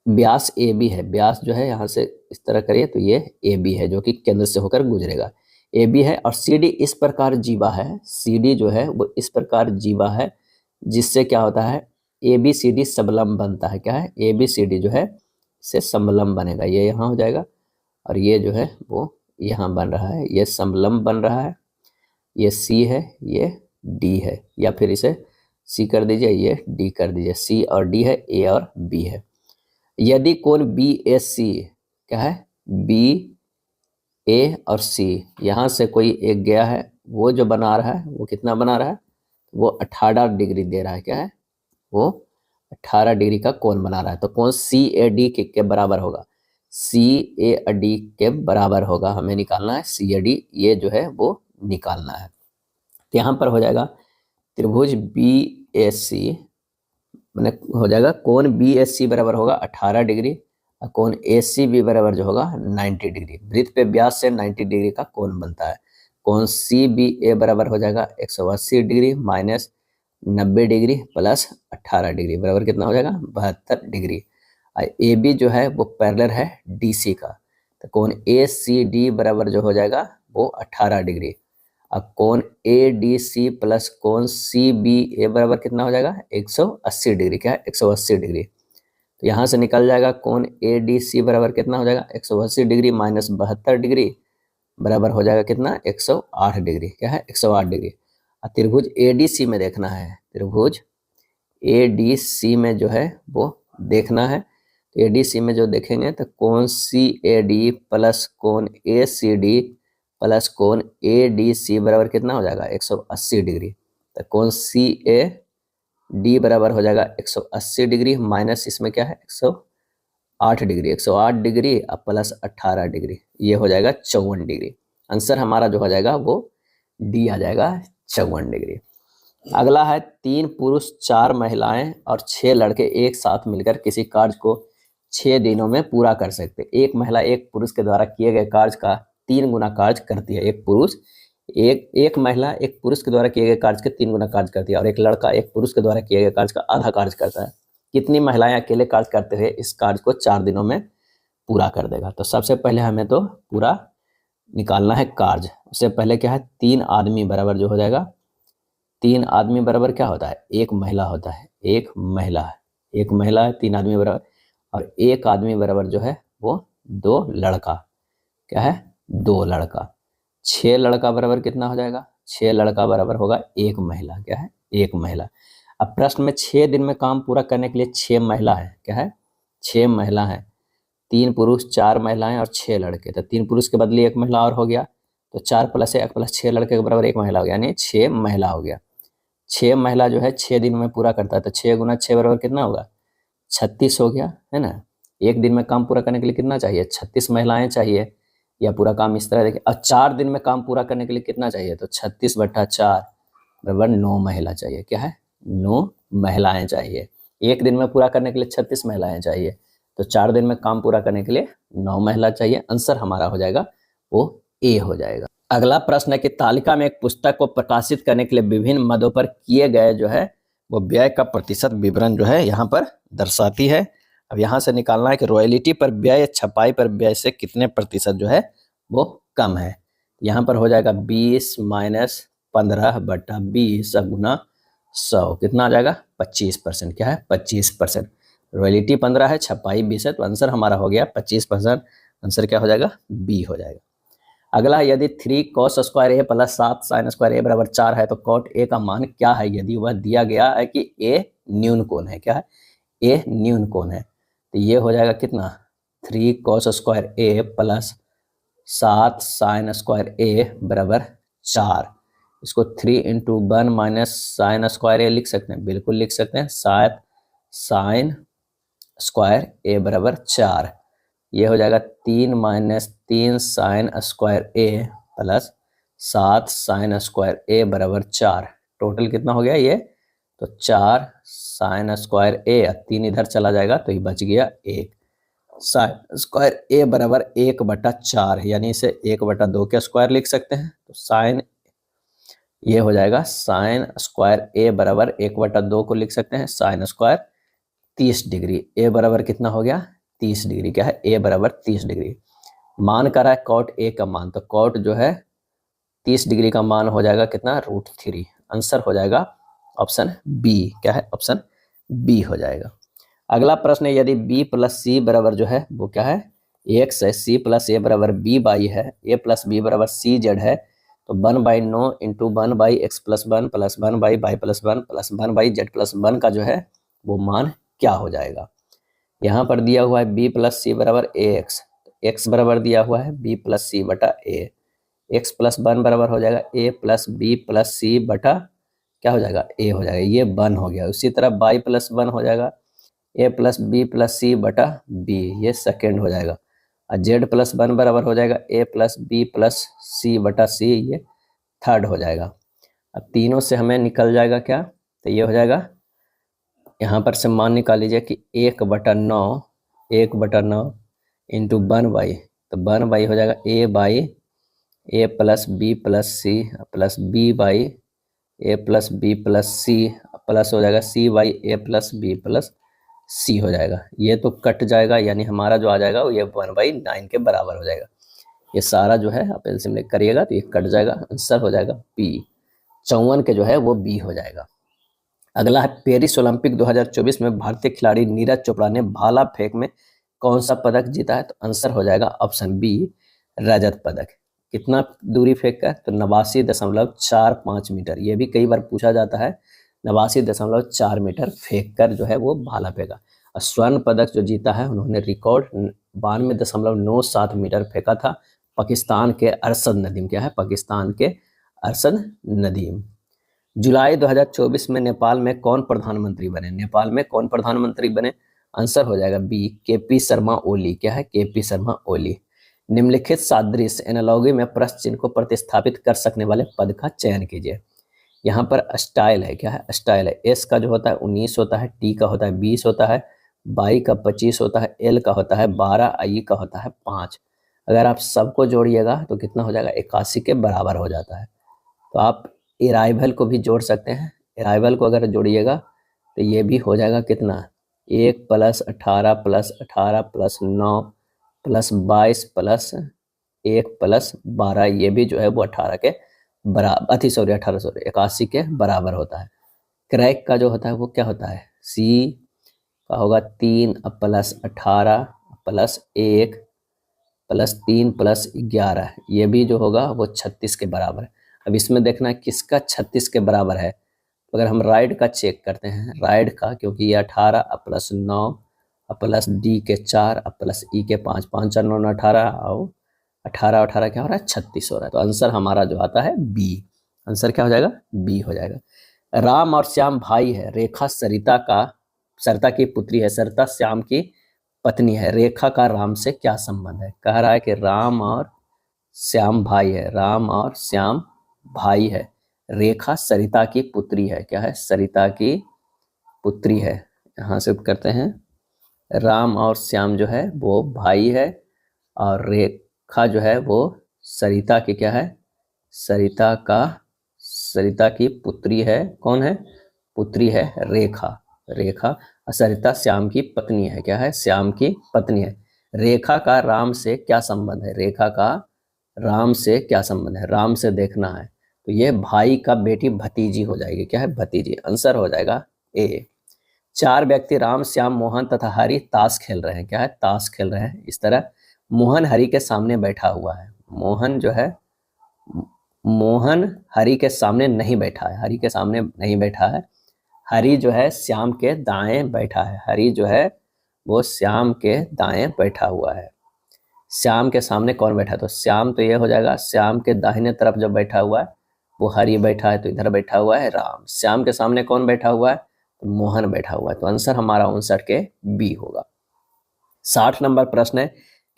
व्यास AB है, व्यास जो है यहाँ से इस तरह करिए तो ये AB है जो कि केंद्र से होकर गुजरेगा, AB है, और CD इस प्रकार जीवा है, CD जो है वो इस प्रकार जीवा है, जिससे क्या होता है ABCD समलंब बनता है। क्या है, ABCD जो है से समलंब बनेगा, ये यहाँ हो जाएगा, और ये जो है वो यहाँ बन रहा है, ये समलंब बन रहा है। ये C है, ये D है, या फिर इसे C कर दीजिए, ये D कर दीजिए। C और D है, A और B है। यदि कोण BAC क्या है, BA और C यहाँ से कोई एक गया है, वो जो बना रहा है वो कितना बना रहा है, वो 18 डिग्री दे रहा है। क्या है, वो 18 डिग्री का कोण बना रहा है। तो कोण CAD के बराबर होगा, CAD के बराबर होगा, हमें निकालना है CAD, ये जो है वो निकालना है। तो यहाँ पर हो जाएगा त्रिभुज BAC मैंने हो जाएगा कोण BAC बराबर होगा 18 डिग्री, और कोण ACB बराबर जो होगा 90 डिग्री। वृत्त पे व्यास से 90 डिग्री का कोण बनता है। कोण CBA बराबर हो जाएगा 180 degree minus 90 degree plus 18 degree बराबर कितना हो जाएगा 72 डिग्री। ए बी जो है वो पैरेलल है डी सी का, तो कोण ए सी डी बराबर जो हो जाएगा वो 18 डिग्री। अब कोण ए डी सी प्लस कोण सी बी ए बराबर कितना हो जाएगा 180 डिग्री। क्या है 180 डिग्री। तो यहाँ से निकल जाएगा कोण ए डी सी बराबर कितना हो जाएगा 180 डिग्री माइनस 72 डिग्री बराबर हो जाएगा कितना 108 डिग्री। क्या है 108 डिग्री। और त्रिभुज ए डी सी में देखना है, त्रिभुज ए डी सी में जो है वो देखना है। ए डी सी में जो देखेंगे तो कोण सी ए डी प्लस कोण ए सी डी प्लस कोण ए डी सी बराबर कितना हो जाएगा 180 डिग्री। तो कोण सी ए डी बराबर हो जाएगा 180 डिग्री माइनस इसमें क्या है 108 डिग्री, 108 डिग्री अब प्लस 18 डिग्री, ये हो जाएगा 54 डिग्री। आंसर हमारा जो हो जाएगा वो डी आ जाएगा 54 डिग्री। अगला है 3 पुरुष 4 महिलाएं और 6 लड़के एक साथ मिलकर किसी कार्य को 6 दिनों में पूरा कर सकते। एक महिला एक पुरुष के द्वारा किए गए कार्य का 3 गुना कार्य करती है। एक महिला एक पुरुष के द्वारा किए गए कार्य के 3 गुना कार्य करती है और एक लड़का एक पुरुष के द्वारा किए गए कार्य का आधा कार्य करता है। कितनी महिलाएं अकेले कार्य करते हुए इस कार्य को 4 दिनों में पूरा कर देगा। तो सबसे पहले हमें तो पूरा निकालना है कार्य। उससे पहले क्या है 3 आदमी बराबर जो हो जाएगा 3 आदमी बराबर क्या होता है 1 महिला होता है। एक महिला है 3 आदमी बराबर, और 1 आदमी बराबर जो है वो 2 लड़का। क्या है 2 लड़का। 6 लड़का बराबर कितना हो जाएगा 6 लड़का बराबर होगा 1 महिला। क्या है 1 महिला। अब प्रश्न में 6 दिन में काम पूरा करने के लिए 6 महिला है। क्या है 6 महिला है, 3 पुरुष 4 महिलाएं और 6 लड़के। तो 3 पुरुष के बदले 1 महिला और हो गया, तो 4 प्लस 1 प्लस 6 लड़के के बराबर 1 महिला हो गया, यानी 6 महिला हो गया। 6 महिला जो है 6 दिन में पूरा करता है, तो 6 गुना 6 बराबर कितना होगा 36 हो गया, है ना। एक दिन में काम पूरा करने के लिए कितना चाहिए 36 महिलाएं चाहिए, या पूरा काम इस तरह देखिए। अब 4 दिन में काम पूरा करने के लिए कितना चाहिए, तो 36/4 बराबर 9 महिला चाहिए। क्या है 9 महिलाएं चाहिए। एक दिन में पूरा करने के लिए 36 महिलाएं चाहिए, तो 4 दिन में काम पूरा करने के लिए 9 महिला चाहिए। आंसर हमारा हो जाएगा वो ए हो जाएगा। अगला प्रश्न है कि तालिका में एक पुस्तक को प्रकाशित करने के लिए विभिन्न मदों पर किए गए जो है वो व्यय का प्रतिशत विवरण जो है यहाँ पर दर्शाती है। अब यहाँ से निकालना है कि रॉयल्टी पर व्यय छपाई पर व्यय से कितने प्रतिशत जो है वो कम है। यहाँ पर हो जाएगा 20 माइनस 15/20 गुना 100 कितना आ जाएगा 25%। क्या है 25%। रॉयल्टी 15 है, छपाई 20 है, तो आंसर हमारा हो गया 25%। आंसर क्या हो जाएगा बी हो जाएगा। अगला, यदि 3 cos स्क्वायर ए प्लस 7 sin स्क्वायर ए बराबर 4 है तो cot ए का मान क्या है यदि वह दिया गया है कि ए न्यून कोण है। क्या है ए न्यून कोण है, तो ये हो जाएगा कितना 3 cos स्क्वायर ए प्लस 7 sin स्क्वायर ए बराबर 4। इसको 3 × 1 माइनस साइन स्क्वायर ए लिख सकते हैं, बिल्कुल लिख सकते हैं। 7 sin स्क्वायर ए बराबर 4, ये हो जाएगा 3 माइनस 3 sin स्क्वायर ए प्लस 7 sin स्क्वायर ए बराबर 4। टोटल कितना हो गया ये, तो 4 sin स्क्वायर ए, 3 इधर चला जाएगा तो ये बच गया 1। sin स्क्वायर ए बराबर 1/4, यानी इसे 1/2 के स्क्वायर लिख सकते हैं। तो साइन ये हो जाएगा sin स्क्वायर ए बराबर 1/2 को लिख सकते हैं sin स्क्वायर 30 डिग्री। ए बराबर कितना हो गया 30 डिग्री। क्या है ए बराबर 30 डिग्री। मान कर रहा है cot ए का मान, तो cot जो है 30 डिग्री का मान हो जाएगा कितना √3। आंसर हो जाएगा ऑप्शन बी। क्या है ऑप्शन बी हो जाएगा। अगला प्रश्न है, यदि b प्लस सी बराबर जो है वो क्या है x है, c प्लस ए बराबर b/y है, a प्लस b बराबर cz है, तो 1/9 × 1/x + 1 + 1/y + 1 + 1/z + 1 का जो है वो मान क्या हो जाएगा। यहाँ पर दिया हुआ है b प्लस सी बराबर ax, x बराबर दिया हुआ है b प्लस सी बटा a, x + 1 बराबर हो जाएगा a प्लस b प्लस सी बटा क्या हो जाएगा a हो जाएगा, ये 1 हो गया। उसी तरह y + 1 हो जाएगा a प्लस b प्लस सी बटा b, ये सेकेंड हो जाएगा। और z + 1 बराबर हो जाएगा a प्लस b प्लस सी बटा c, ये थर्ड हो जाएगा। अब तीनों से हमें निकल जाएगा क्या, तो ये हो जाएगा, यहाँ पर से मान निकाल लीजिए कि 1/9 इंटू 1/, तो 1/, हो जाएगा a plus b plus c plus b/, a plus b plus c plus हो जाएगा c by a plus b plus c हो जाएगा। ये तो कट जाएगा, यानी हमारा जो आ जाएगा वो ये 1/9 के बराबर हो जाएगा। ये सारा जो है आप एलसीएम लेकर करिएगा तो ये कट जाएगा, आंसर हो जाएगा बी। 54 के जो है वो बी हो जाएगा। अगला है पेरिस ओलंपिक 2024 में भारतीय खिलाड़ी नीरज चोपड़ा ने भाला फेंक में कौन सा पदक जीता है? तो आंसर हो जाएगा ऑप्शन बी, रजत पदक। कितना दूरी फेंक कर? तो 89.45 मीटर। ये भी कई बार पूछा जाता है, 89.4 मीटर फेंक कर जो है वो भाला फेंका। और स्वर्ण पदक जो जीता है उन्होंने रिकॉर्ड 92.97 मीटर फेंका था, पाकिस्तान के अरशद नदीम। क्या है? पाकिस्तान के अरशद नदीम। जुलाई 2024 में नेपाल में कौन प्रधानमंत्री बने? नेपाल में कौन प्रधानमंत्री बने? आंसर हो जाएगा बी, केपी शर्मा ओली। क्या है? केपी शर्मा ओली। निम्नलिखित सादृश्य एनालॉगी में प्रश्न चिन्ह को प्रतिस्थापित कर सकने वाले पद का चयन कीजिए। यहाँ पर स्टाइल है। क्या है? स्टाइल है। एस का जो होता है 19 होता है, टी का होता है 20 होता है, बाई का 25 होता है, एल का होता है 12, आई का होता है 5। अगर आप सबको जोड़िएगा तो कितना हो जाएगा? 81 के बराबर हो जाता है। तो आप अराइवल को भी जोड़ सकते हैं। अराइवल को अगर जोड़िएगा तो ये भी हो जाएगा कितना? 1 + 18 + 18 + 9 + 22 + 1 + 12, ये भी जो है वो 18 के बराबर 81 के बराबर होता है। क्रैक का जो होता है वो क्या होता है? सी का होगा 3 + 18 + 1 + 3 + 11, ये भी जो होगा वो 36 के बराबर है। अब इसमें देखना किसका 36 के बराबर है। तो अगर हम राइट का चेक करते हैं, राइट का, क्योंकि ये 18 + 9 + डी के 4 + ई के 5, 5 4 9 18 और 18 18 क्या हो रहा है? 36 हो रहा है। तो आंसर हमारा जो आता है बी। आंसर क्या हो जाएगा? बी हो जाएगा। राम और श्याम भाई है, रेखा सरिता की पुत्री है, सरिता श्याम की पत्नी है। रेखा का राम से क्या संबंध है? कह रहा है कि राम और श्याम भाई है, राम और श्याम भाई है, रेखा सरिता की पुत्री है। क्या है? सरिता की पुत्री है। यहाँ से करते हैं, राम और श्याम जो है वो भाई है और रेखा जो है वो सरिता की क्या है? सरिता की पुत्री है। कौन है? पुत्री है रेखा। रेखा। सरिता श्याम की पत्नी है। क्या है? श्याम की पत्नी है। रेखा का राम से क्या संबंध है? रेखा का राम से क्या संबंध है? राम से देखना है तो ये भाई का बेटी भतीजी हो जाएगी। क्या है? भतीजी। आंसर हो जाएगा ए। 4 व्यक्ति राम, श्याम, मोहन तथा हरि ताश खेल रहे हैं। क्या है? ताश खेल रहे हैं। इस तरह मोहन हरि के सामने बैठा हुआ है। मोहन हरि के सामने नहीं बैठा है। हरि के सामने नहीं बैठा है। हरि जो है श्याम के दाएं बैठा है। हरि जो है वो श्याम के दाएं बैठा हुआ है। श्याम के सामने कौन बैठा है? तो श्याम तो ये हो जाएगा, श्याम के दाहिने तरफ जो बैठा हुआ है वो हरि बैठा है, तो इधर बैठा हुआ है राम। श्याम के सामने कौन बैठा हुआ है? तो मोहन बैठा हुआ है। तो आंसर हमारा 59 के बी होगा। 60 नंबर प्रश्न है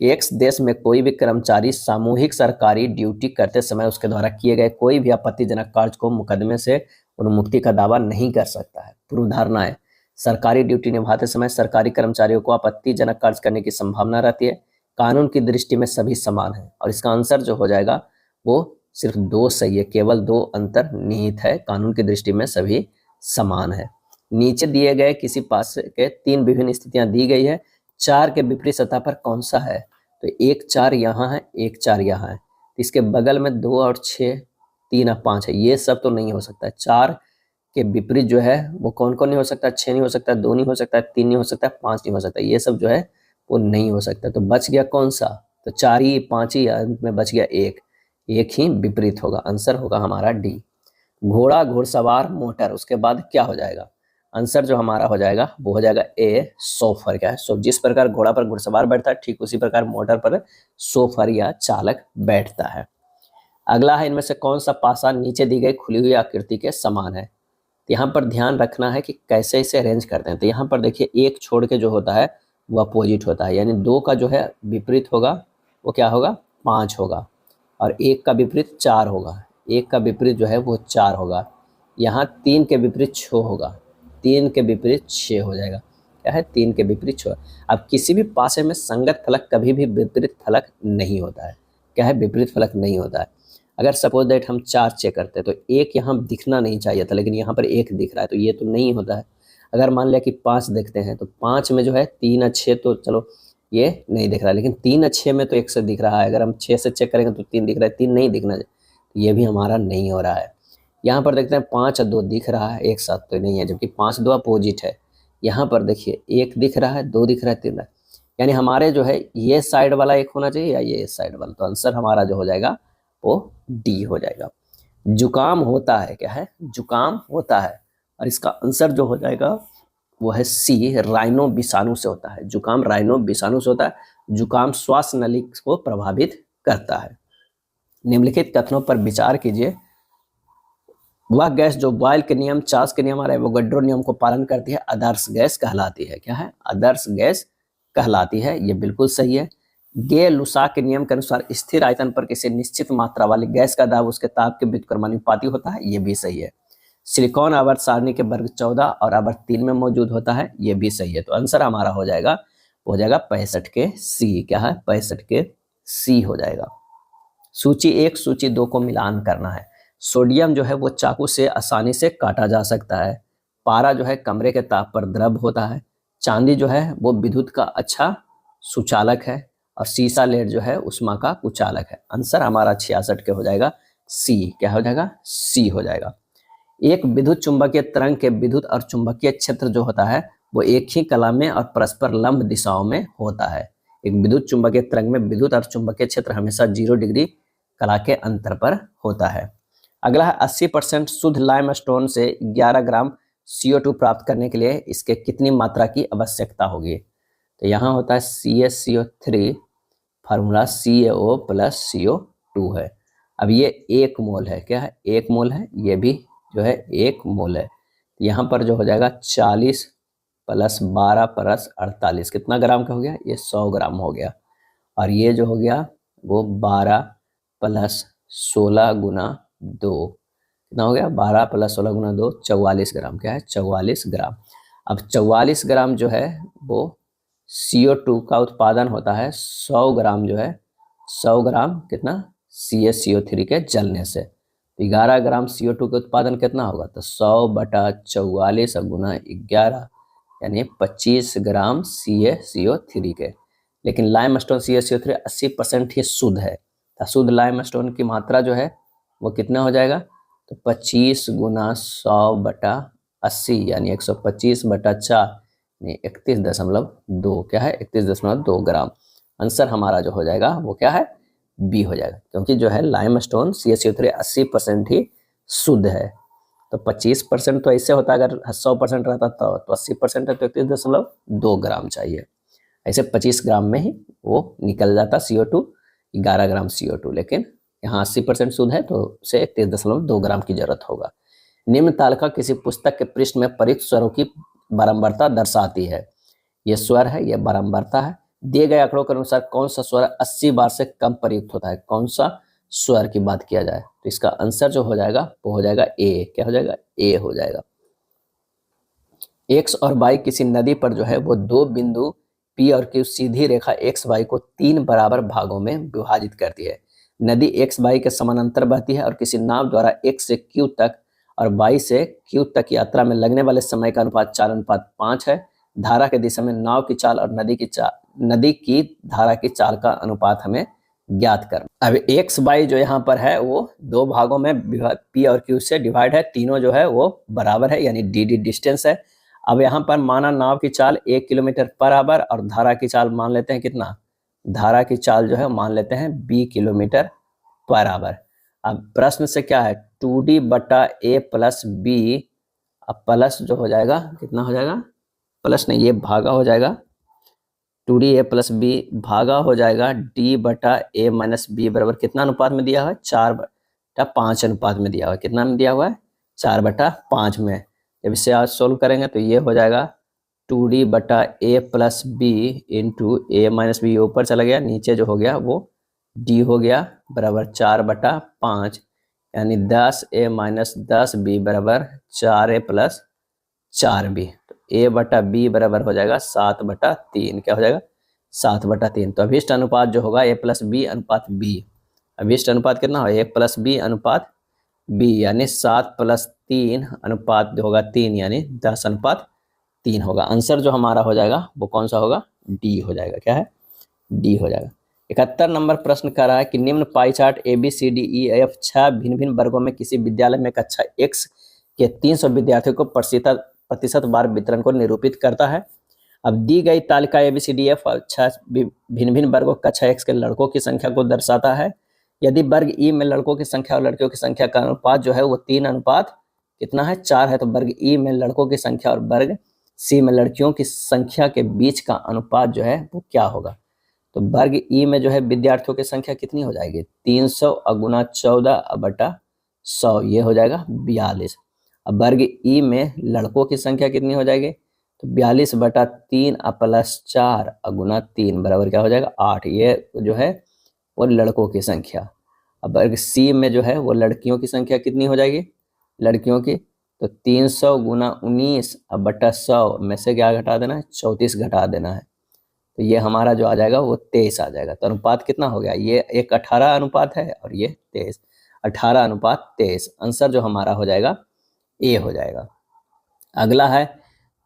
कि एक देश में कोई भी कर्मचारी सामूहिक सरकारी ड्यूटी करते समय उसके द्वारा किए गए कोई भी आपत्तिजनक कार्य को मुकदमे से उन्मुक्ति का दावा नहीं कर सकता है। पूर्व धारणा है, सरकारी ड्यूटी निभाते समय सरकारी कर्मचारियों को आपत्तिजनक कार्य करने की संभावना रहती है। कानून की दृष्टि में सभी समान है। और इसका आंसर जो हो जाएगा वो सिर्फ 2 सही है, केवल 2 अंतर्निहित है। कानून की दृष्टि में सभी समान है। नीचे दिए गए किसी पास के 3 विभिन्न स्थितियां दी गई है, 4 के विपरीत सतह पर कौन सा है? तो 1 4 यहाँ है, 1 4 यहाँ है, इसके बगल में 2 और 6 3 और 5 है। ये सब तो नहीं हो सकता है। 4 के विपरीत जो है वो कौन कौन नहीं हो सकता? 6 नहीं हो सकता, 2 नहीं हो सकता, 3 नहीं हो सकता, 5 नहीं हो सकता। ये सब जो है वो नहीं हो सकता। तो बच गया कौन सा? तो 4 ही 5 ही, अंत में बच गया 1 ही विपरीत होगा। आंसर होगा हमारा डी। घोड़ा, घुड़सवार, मोटर, उसके बाद क्या हो जाएगा? आंसर जो हमारा हो जाएगा वो हो जाएगा ए, सोफर। क्या है? सो जिस प्रकार घोड़ा पर घुड़सवार बैठता है ठीक उसी प्रकार मोटर पर सोफर या चालक बैठता है। अगला है, इनमें से कौन सा पासा नीचे दी गई खुली हुई आकृति के समान है? यहाँ पर ध्यान रखना है कि कैसे इसे अरेंज करते हैं। तो यहाँ पर देखिए, 1 छोड़ के जो होता है वो अपोजिट होता है, यानी 2 का जो है विपरीत होगा वो क्या होगा? 5 होगा। और 1 का विपरीत 4 होगा। 1 का विपरीत जो है वो 4 होगा। यहाँ 3 के विपरीत 6 होगा। 3 के विपरीत 6 हो जाएगा। क्या है? 3 के विपरीत 6। अब किसी भी पासे में संगत फलक कभी भी विपरीत फलक नहीं होता है। क्या है? विपरीत फलक नहीं होता है। अगर सपोज दैट हम 4 चेक करते हैं तो 1 यहाँ दिखना नहीं चाहिए था, लेकिन यहाँ पर 1 दिख रहा है, तो ये तो नहीं होता है। अगर मान लिया कि 5 देखते हैं तो 5 में जो है 3 और 6 तो चलो ये नहीं दिख रहा है, लेकिन 3 और 6 में तो 1 से दिख रहा है। अगर हम 6 से चेक करेंगे तो 3 दिख रहा है, 3 नहीं दिखना चाहिए, तो ये भी हमारा नहीं हो रहा है। यहाँ पर देखते हैं 5 और 2 दिख रहा है, एक साथ तो नहीं है, जबकि 5 2 अपोजिट है। यहाँ पर देखिए 1 दिख रहा है, 2 दिख रहा है, 3 है, यानी हमारे जो है ये साइड वाला 1 होना चाहिए या ये साइड वाला। तो आंसर हमारा जो हो जाएगा वो डी हो जाएगा। जुकाम होता है, क्या है, जुकाम होता है, और इसका आंसर जो हो जाएगा वो है सी, राइनो विषाणु से होता है। जुकाम राइनो विषाणु से होता है। जुकाम श्वास नली को प्रभावित करता है। निम्नलिखित कथनों पर विचार कीजिए। वह गैस जो बॉयल के नियम, चार्ल्स के नियम और एवोगैड्रो नियम को पालन करती है आदर्श गैस कहलाती है। क्या है, आदर्श गैस कहलाती है, ये बिल्कुल सही है। गे लुसा के नियम के अनुसार स्थिर आयतन पर किसी निश्चित मात्रा वाली गैस का दाब उसके ताप के व्युत्क्रमानुपाती होता है, ये भी सही है। सिलिकॉन आवर्त सारणी के वर्ग 14 और आवर्त 3 में मौजूद होता है, ये भी सही है। तो आंसर हमारा हो जाएगा 65 के सी। क्या है, 65 के सी हो जाएगा। सूची 1 सूची 2 को मिलान करना है। सोडियम जो है वो चाकू से आसानी से काटा जा सकता है। पारा जो है कमरे के ताप पर द्रव होता है। चांदी जो है वो विद्युत का अच्छा सुचालक है, और सीसा लेड जो है उष्मा का कुचालक है। आंसर हमारा 66 के हो जाएगा सी। क्या हो जाएगा, सी हो जाएगा। एक विद्युत चुंबकीय तरंग के विद्युत और चुंबकीय क्षेत्र जो होता है वो एक ही कला में और परस्पर लंब दिशाओं में होता है। एक विद्युत चुंबकीय तरंग में विद्युत और चुंबकीय क्षेत्र हमेशा 0 डिग्री कला के अंतर पर होता है। अगला है 80% शुद्ध लाइमस्टोन से 11 ग्राम CO2 प्राप्त करने के लिए इसके कितनी मात्रा की आवश्यकता होगी। तो यहाँ होता है CaCO3, formula CaO plus CO2 है। अब ये 1 मोल है, क्या है, 1 मोल है, ये भी जो है 1 मोल है। यहाँ पर जो हो जाएगा 40 प्लस 12 प्लस 48 कितना ग्राम का हो गया, ये 100 ग्राम हो गया। और ये जो हो गया वो 12 प्लस 16 गुना 2 कितना हो गया, 12 प्लस 16 गुना 2 44 ग्राम। क्या है, 44 ग्राम। अब 44 ग्राम जो है वो CO2 का उत्पादन होता है 100 ग्राम जो है, 100 ग्राम कितना CaCO3 के जलने से। 11 ग्राम CO2 का उत्पादन कितना होगा, तो 100/44 गुना 11 यानी 25 ग्राम CaCO3 के। लेकिन लाइमस्टोन CaCO3 80% ही शुद्ध है। तो शुद्ध लाइमस्टोन की मात्रा जो है वो कितना हो जाएगा, तो 25 गुना 100/80 यानी 125/4 यानी 31.2। क्या है, 31.2 ग्राम। आंसर हमारा जो हो जाएगा वो क्या है, बी हो जाएगा, क्योंकि जो है लाइमस्टोन CaCO3 80% ही शुद्ध है। तो 25% तो ऐसे होता है, अगर 100% रहता तो 80% है तो 31.2 ग्राम चाहिए। ऐसे 25 ग्राम में ही वो निकल जाता CO2, 11 ग्राम CO2, लेकिन यहाँ 80% शुद्ध है तो उसे 31.2 ग्राम की जरूरत होगा। निम्न तालिका किसी पुस्तक के पृष्ठ में प्रयुक्त स्वरों की बारंबारता दर्शाती है। ये स्वर है, ये बारंबारता है। दिए गए आंकड़ों के अनुसार कौन सा स्वर 80 बार से कम प्रयुक्त होता है, कौन सा स्वर की बात किया जाए, तो इसका आंसर जो हो जाएगा वो हो जाएगा ए। क्या हो जाएगा, ए हो जाएगा। एक्स और वाई किसी नदी पर जो है वो 2 बिंदु P और Q सीधी रेखा एक्स वाई को 3 बराबर भागों में विभाजित करती है। नदी एक्स वाई के समानांतर बहती है और किसी नाव द्वारा एक्स से Q तक और वाई से Q तक यात्रा में लगने वाले समय का अनुपात 4:5 है। धारा की दिशा में नाव की चाल और नदी की धारा की चाल का अनुपात हमें ज्ञात करना। अब एक्स वाई जो यहाँ पर है वो 2 भागों में P और Q से डिवाइड है, तीनों जो है वो बराबर है यानी डी डिस्टेंस है। अब यहाँ पर माना नाव की चाल 1 किलोमीटर पर आवर और धारा की चाल मान लेते हैं कितना, धारा की चाल जो है मान लेते हैं 20 किलोमीटर पर आवर। अब प्रश्न से क्या है, 2D/A प्लस B, अब प्लस जो हो जाएगा कितना हो जाएगा, प्लस नहीं ये भागा हो जाएगा, 2DA प्लस B भागा हो जाएगा D/A माइनस B बराबर कितना अनुपात में दिया हुआ है, 4/5 अनुपात में दिया हुआ है। कितना में दिया हुआ है, 4/5 में। जब इसे आज सोल्व करेंगे तो ये हो जाएगा 2D/A plus B into A minus B, ऊपर चला गया, नीचे जो हो गया वो D हो गया बराबर 4/5 यानी 10A माइनस 10B बराबर 4A प्लस 4B। तो A/B बराबर हो जाएगा 7/3। क्या हो जाएगा, 7/3। तो अभिष्ट अनुपात जो होगा A प्लस B अनुपात B, अभिष्ट अनुपात कितना होगा 1+b/b यानी 7+3 होगा 3 यानी 10:3 होगा। आंसर जो हमारा हो जाएगा वो कौन सा होगा, डी हो जाएगा। क्या है, डी हो जाएगा। 71 नंबर प्रश्न कर रहा है कि निम्न पाई चार्ट ABCDEF 6 भिन्न भिन्न वर्गों में किसी विद्यालय में कक्षा X के 300 विद्यार्थियों को प्रतिशत बार वितरण को निरूपित करता है। अब दी गई तालिका ABCDEF 6 भिन्न भिन्न वर्गों कक्षा X के लड़कों की संख्या को दर्शाता है। यदि वर्ग E में लड़कों की संख्या और लड़कियों की संख्या का अनुपात जो है वो 3 कितना है 4 है, तो वर्ग E में लड़कों की संख्या और वर्ग C में लड़कियों की संख्या के बीच का अनुपात जो है वो क्या होगा। तो वर्ग ई में जो है विद्यार्थियों की संख्या कितनी हो जाएगी 300 गुना 14/100 ये हो जाएगा 42। अब वर्ग ई में लड़कों की संख्या कितनी हो जाएगी तो 42/3 + 4 गुना 3 बराबर क्या हो जाएगा 8। ये जो है वो लड़कों की संख्या। अब वर्ग सी में जो है वो लड़कियों की संख्या कितनी हो जाएगी लड़कियों की, तो 300 गुना 19/100 में से क्या घटा देना है 34 घटा देना है, तो ये हमारा जो आ जाएगा वो 23 आ जाएगा। तो अनुपात कितना हो गया, ये एक 18 अनुपात है और ये 23, 18:23। आंसर जो हमारा हो जाएगा ए हो जाएगा। अगला है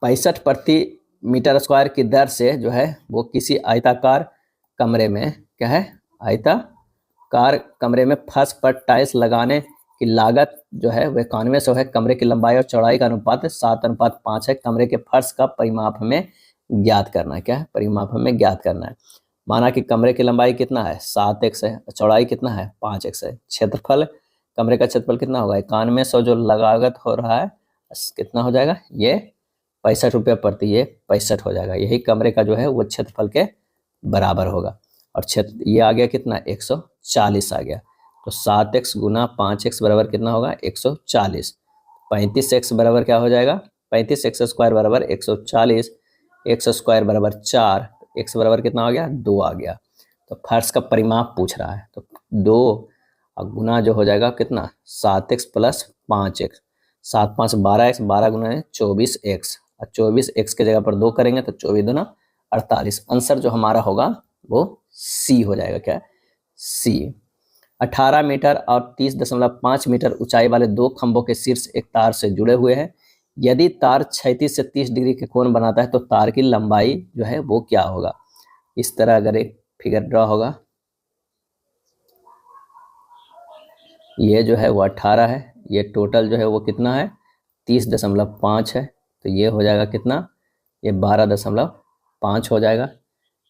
65 प्रति मीटर स्क्वायर की दर से जो है वो किसी आयताकार कमरे में क्या है आयताकार कमरे में फर्श पर टाइल्स लगाने की लागत जो है वह 9100 है। कमरे की लंबाई और चौड़ाई का अनुपात 7:5 है। कमरे के फर्श का परिमाप हमें ज्ञात करना है। क्या है, परिमाप हमें ज्ञात करना है। माना कि कमरे की लंबाई कितना है 7x है, चौड़ाई कितना है 5x है। क्षेत्रफल कमरे का क्षेत्रफल कितना होगा 9100, जो लागत हो रहा है कितना हो जाएगा ये 65 रुपये प्रति, ये 65 हो जाएगा। यही कमरे का जो है वो क्षेत्रफल के बराबर होगा। और क्षेत्र ये आ गया कितना 140 आ गया। तो 7x गुना 5x बराबर कितना होगा 140। 35x बराबर क्या हो जाएगा 35x² बराबर 140, x स्क्वायर बराबर 4, x बराबर कितना आ गया 2 आ गया। तो फर्श का परिमाप पूछ रहा है, तो 2 और गुना जो हो जाएगा कितना 7x + 5x, 7 5 12x, 12 गुना 24x, और 24x के जगह पर 2 करेंगे तो 24 दूना 48। आंसर जो हमारा होगा वो सी हो जाएगा। क्या सी। 18 मीटर और 30.5 मीटर ऊंचाई वाले 2 खंभों के शीर्ष एक तार से जुड़े हुए हैं। यदि तार 36 से 30 डिग्री के कोण बनाता है तो तार की लंबाई जो है वो क्या होगा। इस तरह अगर एक फिगर ड्रॉ होगा, ये जो है वो 18 है, ये टोटल जो है वो कितना है 30.5 है, तो ये हो जाएगा कितना ये 12.5 हो जाएगा।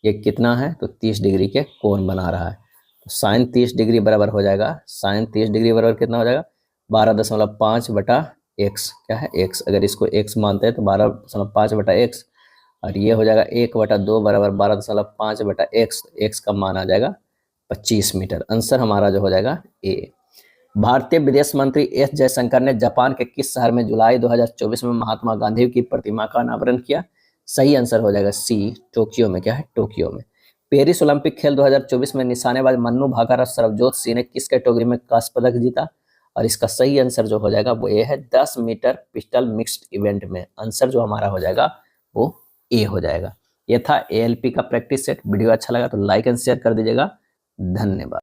ये कितना है तो 30 डिग्री के कोण बना रहा है, तो साइन 30 डिग्री बराबर हो जाएगा, साइन 30 डिग्री बराबर कितना हो जाएगा 12.5/x। क्या है x, अगर इसको x मानते हैं तो 12.5/x, और ये हो जाएगा 1/2 बराबर 12.5/x। x का मान आ जाएगा 25 मीटर। आंसर हमारा जो हो जाएगा ए। भारतीय विदेश मंत्री एस जयशंकर ने जापान के किस शहर में जुलाई 2024 में महात्मा गांधी की प्रतिमा का अनावरण किया। सही आंसर हो जाएगा सी, टोक्यो में। क्या है, टोक्यो में। पेरिस ओलंपिक खेल 2024 में निशानेबाज मन्नू भाकर और सरबजोत सिंह ने किस कैटेगरी में कांस्य पदक जीता, और इसका सही आंसर जो हो जाएगा वो ये है 10 मीटर पिस्टल मिक्स्ड इवेंट में। आंसर जो हमारा हो जाएगा वो ए हो जाएगा। ये था ALP का प्रैक्टिस सेट। वीडियो अच्छा लगा तो लाइक एंड शेयर कर दीजिएगा। धन्यवाद।